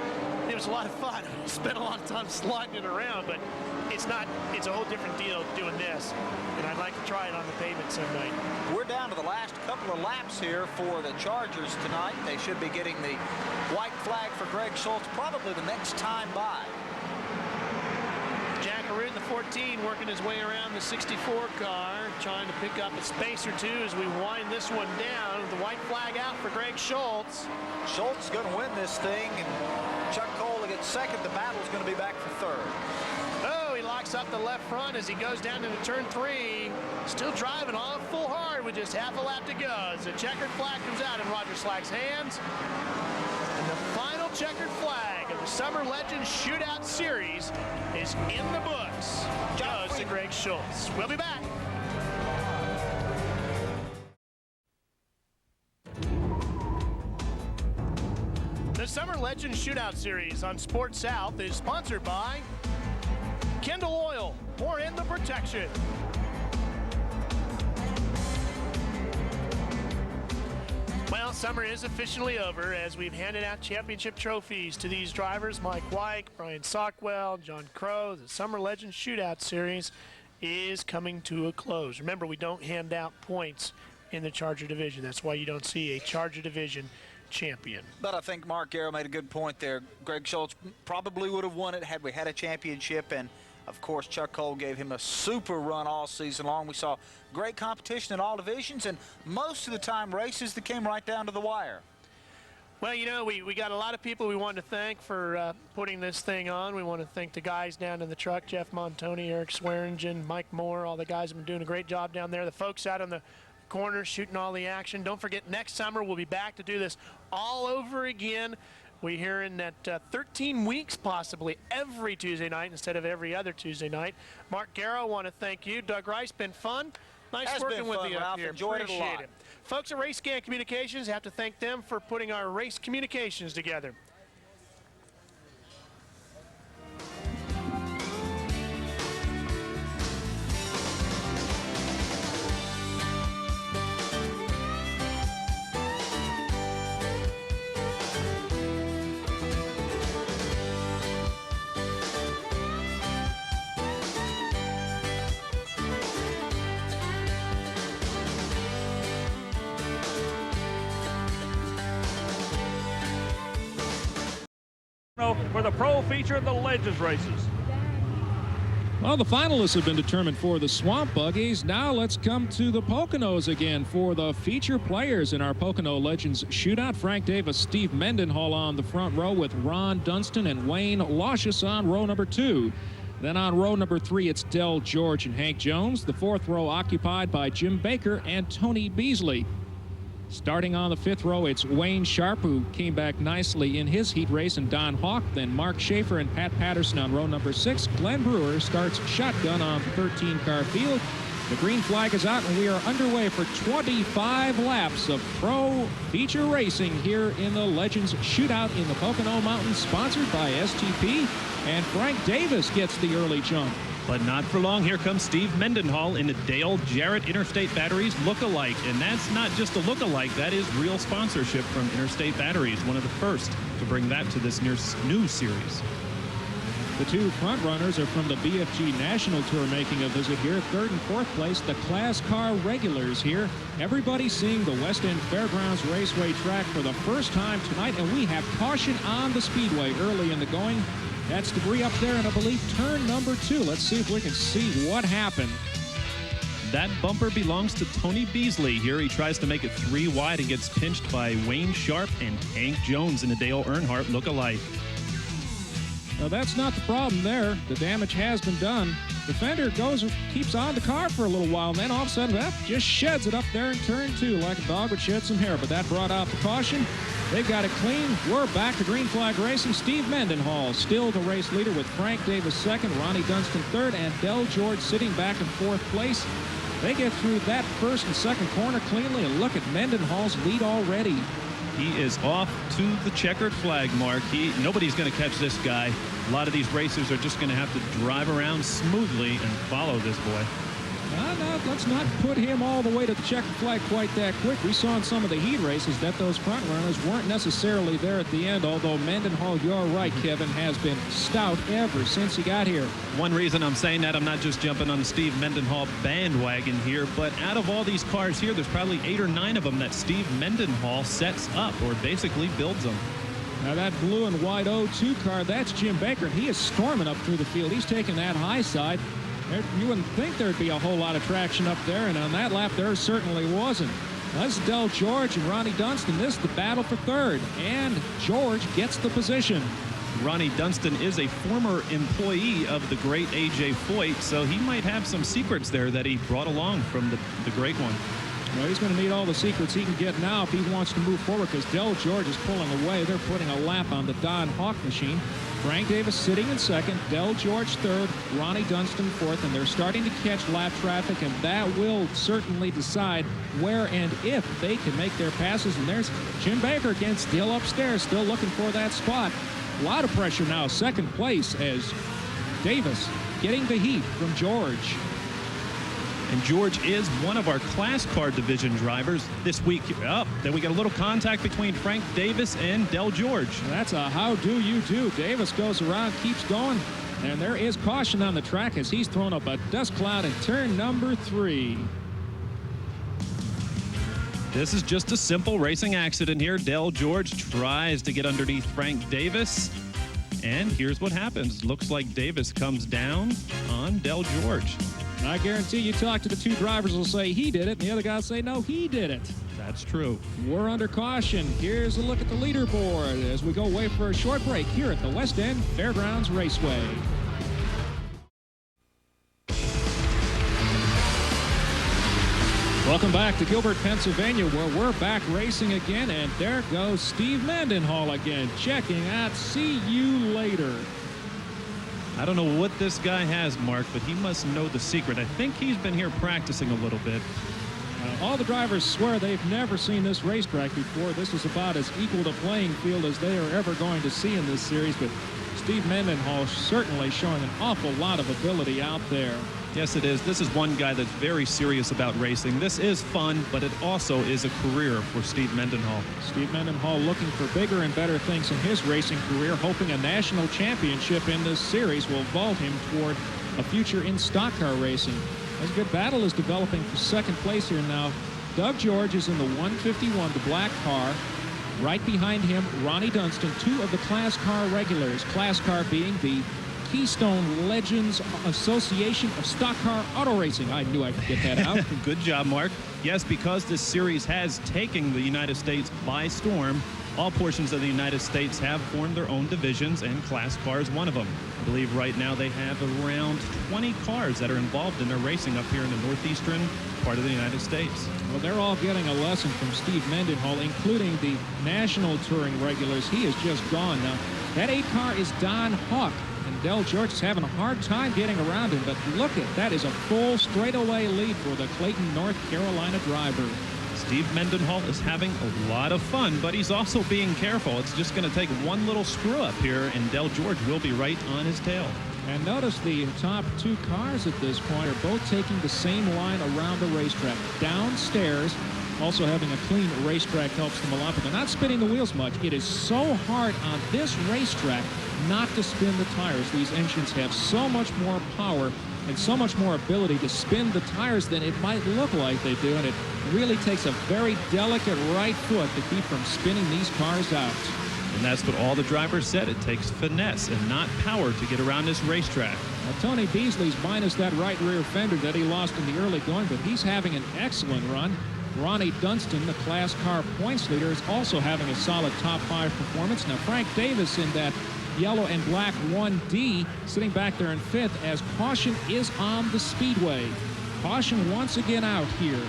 it was a lot of fun. We spent a lot of time sliding it around, but it's a whole different deal doing this, and I'd like to try it on the pavement some night. We're down to the last couple of laps here for the Chargers tonight. They should be getting the white flag for Greg Schultz probably the next time by. Jack Arute in the 14 working his way around the 64 car, trying to pick up a space or two as we wind this one down. The white flag out for Greg Schultz. Schultz is going to win this thing, and Chuck Cole to get second. The battle's going to be back for third. Oh, he locks up the left front as he goes down into turn 3. Still driving on full hard with just half a lap to go as the checkered flag comes out in Roger Slack's hands. And the final checkered flag of the Summer Legends Shootout Series is in the books. Goes to Greg Schultz. We'll be back. The Summer Legends Shootout Series on Sports South is sponsored by Kendall Oil, more in the protection. Well, summer is officially over as we've handed out championship trophies to these drivers. Mike White, Brian Sockwell, John Crow. The Summer Legends Shootout Series is coming to a close. Remember, we don't hand out points in the Charger division. That's why you don't see a Charger division champion. But I think Mark Garrow made a good point there. Greg Schultz probably would have won it had we had a championship, and of course Chuck Cole gave him a super run all season long. We saw great competition in all divisions, and most of the time races that came right down to the wire. Well, you know, we got a lot of people we want to thank for putting this thing on. We want to thank the guys down in the truck, Jeff Montoni, Eric Swearingen, Mike Moore. All the guys have been doing a great job down there. The folks out on the corners shooting all the action. Don't forget, next summer we'll be back to do this all over again. We're hearing that 13 weeks possibly every Tuesday night instead of every other Tuesday night. Mark Garrow, I want to thank you. Doug Rice, been fun. Nice working with you up here. Enjoyed it a lot. Appreciate it. Folks at Race Scan Communications, have to thank them for putting our race communications together. For the pro feature of the Legends races. Well, the finalists have been determined for the Swamp Buggies. Now let's come to the Poconos again for the feature players in our Pocono Legends Shootout. Frank Davis, Steve Mendenhall on the front row with Ron Dunston and Wayne Locious on row number 2. Then on row number 3, it's Del George and Hank Jones. The 4th row occupied by Jim Baker and Tony Beasley. Starting on the 5th row, it's Wayne Sharp, who came back nicely in his heat race, and Don Hawk. Then Mark Schaefer and Pat Patterson on row number 6. Glenn Brewer starts shotgun on the 13-car field. The green flag is out, and we are underway for 25 laps of pro feature racing here in the Legends Shootout in the Pocono Mountains, sponsored by STP. And Frank Davis gets the early jump. But not for long. Here comes Steve Mendenhall in the Dale Jarrett Interstate Batteries look-alike. And that's not just a look-alike. That is real sponsorship from Interstate Batteries, one of the first to bring that to this new series. The two front runners are from the BFG National Tour making a visit here. 3rd and 4th place, the class car regulars here. Everybody seeing the West End Fairgrounds Raceway track for the first time tonight, and we have caution on the speedway early in the going. That's debris up there, and I believe turn number 2. Let's see if we can see what happened. That bumper belongs to Tony Beasley. Here he tries to make it 3 wide and gets pinched by Wayne Sharp and Hank Jones in a Dale Earnhardt look-alike. Now that's not the problem there. The damage has been done. The fender keeps on the car for a little while, and then all of a sudden, just sheds it up there in turn 2 like a dog would shed some hair. But that brought out the caution. They've got it clean. We're back to green flag racing. Steve Mendenhall still the race leader with Frank Davis 2nd, Ronnie Dunston 3rd, and Del George sitting back in 4th place. They get through that 1st and 2nd corner cleanly, and look at Mendenhall's lead already. He is off to the checkered flag mark. Nobody's going to catch this guy. A lot of these racers are just going to have to drive around smoothly and follow this boy. Let's not put him all the way to the checkered flag quite that quick. We saw in some of the heat races that those front runners weren't necessarily there at the end, although Mendenhall, you're right, Kevin, has been stout ever since he got here. One reason I'm saying that, I'm not just jumping on the Steve Mendenhall bandwagon here, but out of all these cars here, there's probably 8 or 9 of them that Steve Mendenhall sets up or basically builds them. Now that blue and white 02 car, that's Jim Baker, and he is storming up through the field. He's taking that high side. You wouldn't think there'd be a whole lot of traction up there, and on that lap there certainly wasn't. That's Del George and Ronnie Dunston. This is the battle for 3rd, and George gets the position. Ronnie Dunston is a former employee of the great A.J. Foyt, so he might have some secrets there that he brought along from the great one. Well, he's going to need all the secrets he can get now if he wants to move forward, because Del George is pulling away. They're putting a lap on the Don Hawk machine. Frank Davis sitting in 2nd, Del George 3rd, Ronnie Dunston 4th, and they're starting to catch lap traffic, and that will certainly decide where and if they can make their passes. And there's Jim Baker again, still upstairs, still looking for that spot. A lot of pressure now, 2nd place, as Davis getting the heat from George. And George is one of our class car division drivers this week. Then we got a little contact between Frank Davis and Del George. That's a how do you do. Davis goes around, keeps going, and there is caution on the track as he's thrown up a dust cloud in turn number 3. This is just a simple racing accident here. Del George tries to get underneath Frank Davis, and here's what happens. Looks like Davis comes down on Del George. I guarantee you talk to the two drivers will say he did it, and the other guys say no, he did it. That's true. We're under caution. Here's a look at the leaderboard as we go away for a short break here at the West End Fairgrounds Raceway. Welcome back to Gilbert, Pennsylvania, where we're back racing again, and there goes Steve Mendenhall again, checking out see you later. I don't know what this guy has, Mark, but he must know the secret. I think he's been here practicing a little bit. All the drivers swear they've never seen this racetrack before. This is about as equal to playing field as they are ever going to see in this series, but Steve Mendenhall certainly showing an awful lot of ability out there. Yes, it is. This is one guy that's very serious about racing. This is fun, but it also is a career for Steve Mendenhall. Steve Mendenhall looking for bigger and better things in his racing career, hoping a national championship in this series will vault him toward a future in stock car racing. As a good battle is developing for second place here now. Doug George is in the 151, the black car. Right behind him, Ronnie Dunston, two of the class car regulars. Class car being the Keystone Legends Association of Stock Car Auto Racing. I knew I could get that out. Good job, Mark. Yes, because this series has taken the United States by storm, all portions of the United States have formed their own divisions, and class car is one of them. I believe right now they have around 20 cars that are involved in their racing up here in the northeastern part of the United States. Well, they're all getting a lesson from Steve Mendenhall, including the national touring regulars. He is just gone now. That 8 car is Don Hawk. And Del George is having a hard time getting around him, but look at that is a full straightaway lead for the Clayton, North Carolina driver. Steve Mendenhall is having a lot of fun, but he's also being careful. It's just going to take one little screw up here, and Del George will be right on his tail. And notice the top 2 cars at this point are both taking the same line around the racetrack. Downstairs, also having a clean racetrack helps them a lot, but they're not spinning the wheels much. It is so hard on this racetrack not to spin the tires. These engines have so much more power and so much more ability to spin the tires than it might look like they do, and it really takes a very delicate right foot to keep from spinning these cars out. And that's what all the drivers said. It takes finesse and not power to get around this racetrack. Now, Tony Beasley's minus that right rear fender that he lost in the early going, but he's having an excellent run. Ronnie Dunston, the class car points leader, is also having a solid top 5 performance. Now, Frank Davis in that yellow and black 1D sitting back there in 5th as caution is on the speedway. Caution once again out here.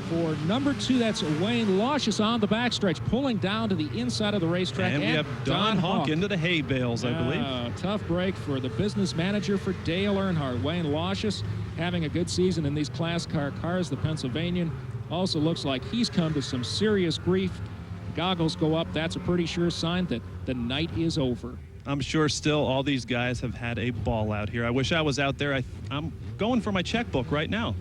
For number 2, that's Wayne Luscious on the backstretch, pulling down to the inside of the racetrack. And we have Don Hawk into the hay bales, I believe. Tough break for the business manager for Dale Earnhardt. Wayne Luscious having a good season in these class car cars. The Pennsylvanian also looks like he's come to some serious grief. Goggles go up. That's a pretty sure sign that the night is over. I'm sure still all these guys have had a ball out here. I wish I was out there. I'm going for my checkbook right now.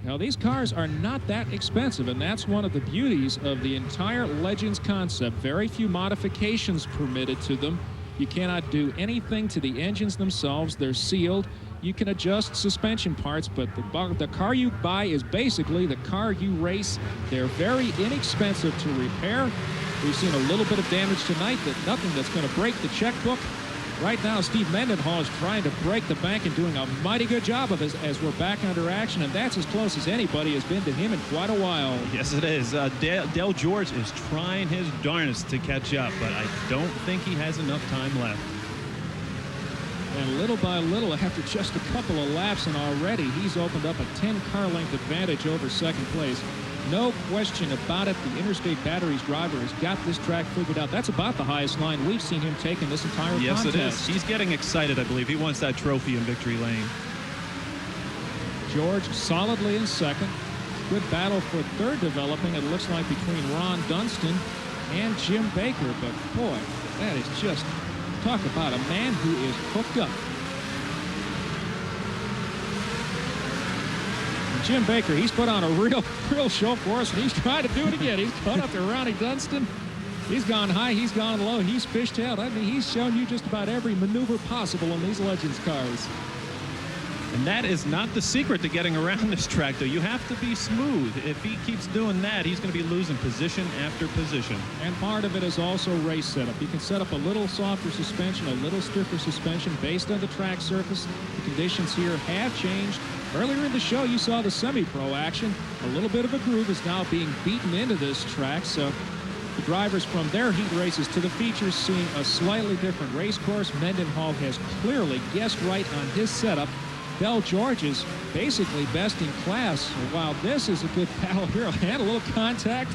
Now, these cars are not that expensive, and that's one of the beauties of the entire Legends concept. Very few modifications permitted to them. You cannot do anything to the engines themselves. They're sealed. You can adjust suspension parts, but the car you buy is basically the car you race. They're very inexpensive to repair. We've seen a little bit of damage tonight, but nothing that's going to break the checkbook. Right now, Steve Mendenhall is trying to break the bank and doing a mighty good job of it as we're back under action, and that's as close as anybody has been to him in quite a while. Yes, it is. Del George is trying his darnest to catch up, but I don't think he has enough time left. And little by little, after just a couple of laps, and already he's opened up a 10-car length advantage over second place. No question about it, the Interstate Batteries driver has got this track figured out. That's about the highest line we've seen him take in this entire contest. Yes, it is. He's getting excited, I believe. He wants that trophy in victory lane. George solidly in second. Good battle for third developing, it looks like, between Ron Dunston and Jim Baker. But, boy, that is just, talk about a man who is hooked up. Jim Baker, he's put on a real show for us, and he's trying to do it again. He's caught up to Ronnie Dunston. He's gone high, he's gone low, he's fished-tailed. I mean, he's shown you just about every maneuver possible in these Legends cars. And that is not the secret to getting around this track, though. You have to be smooth. If he keeps doing that, he's going to be losing position after position. And part of it is also race setup. You can set up a little softer suspension, a little stiffer suspension based on the track surface. The conditions here have changed. Earlier in the show, you saw the semi-pro action. A little bit of a groove is now being beaten into this track, so the drivers from their heat races to the features seeing a slightly different race course. Mendenhall has clearly guessed right on his setup. Bell George is basically best in class. While this is a good battle here, and a little contact.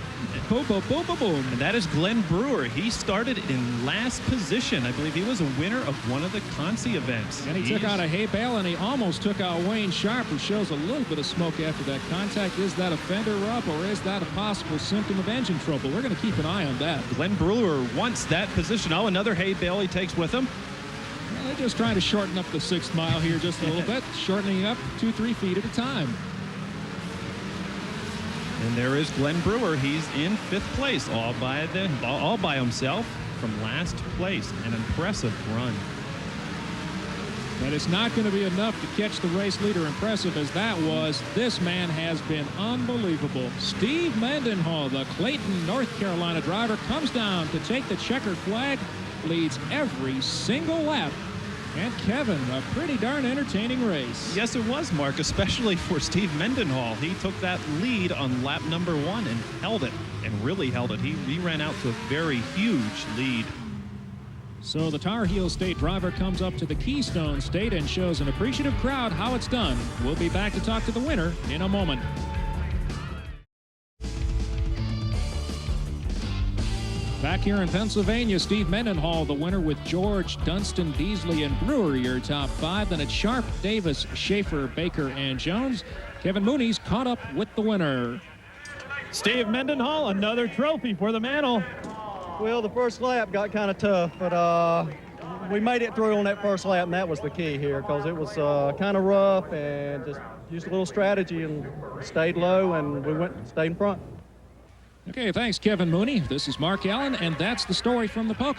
Boom, boom, boom, boom, boom. And that is Glenn Brewer. He started in last position. I believe he was a winner of one of the Consi events. And he took out a hay bale, and he almost took out Wayne Sharp, who shows a little bit of smoke after that contact. Is that a fender rub, or is that a possible symptom of engine trouble? We're going to keep an eye on that. Glenn Brewer wants that position. Oh, another hay bale he takes with him. Well, they're just trying to shorten up the 6th mile here just a little bit, shortening up 2-3 feet at a time. And there is Glenn Brewer. He's in 5th place, all by himself from last place. An impressive run. But it's not going to be enough to catch the race leader, impressive as that was. This man has been unbelievable. Steve Mendenhall, the Clayton, North Carolina driver, comes down to take the checkered flag, leads every single lap. And Kevin, a pretty darn entertaining race. Yes, it was, Mark, especially for Steve Mendenhall. He took that lead on lap number 1 and held it, and really held it. He ran out to a very huge lead. So the Tar Heel State driver comes up to the Keystone State and shows an appreciative crowd how it's done. We'll be back to talk to the winner in a moment. Back here in Pennsylvania, Steve Mendenhall, the winner, with George, Dunston, Beasley, and Brewer, your top 5. Then it's Sharp, Davis, Schaefer, Baker, and Jones. Kevin Mooney's caught up with the winner. Steve Mendenhall, another trophy for the mantle. Well, the first lap got kind of tough, but we made it through on that first lap, and that was the key here, because it was kind of rough, and just used a little strategy and stayed low, and we stayed in front. Okay, thanks, Kevin Mooney. This is Mark Allen, and that's the story from the Poconos.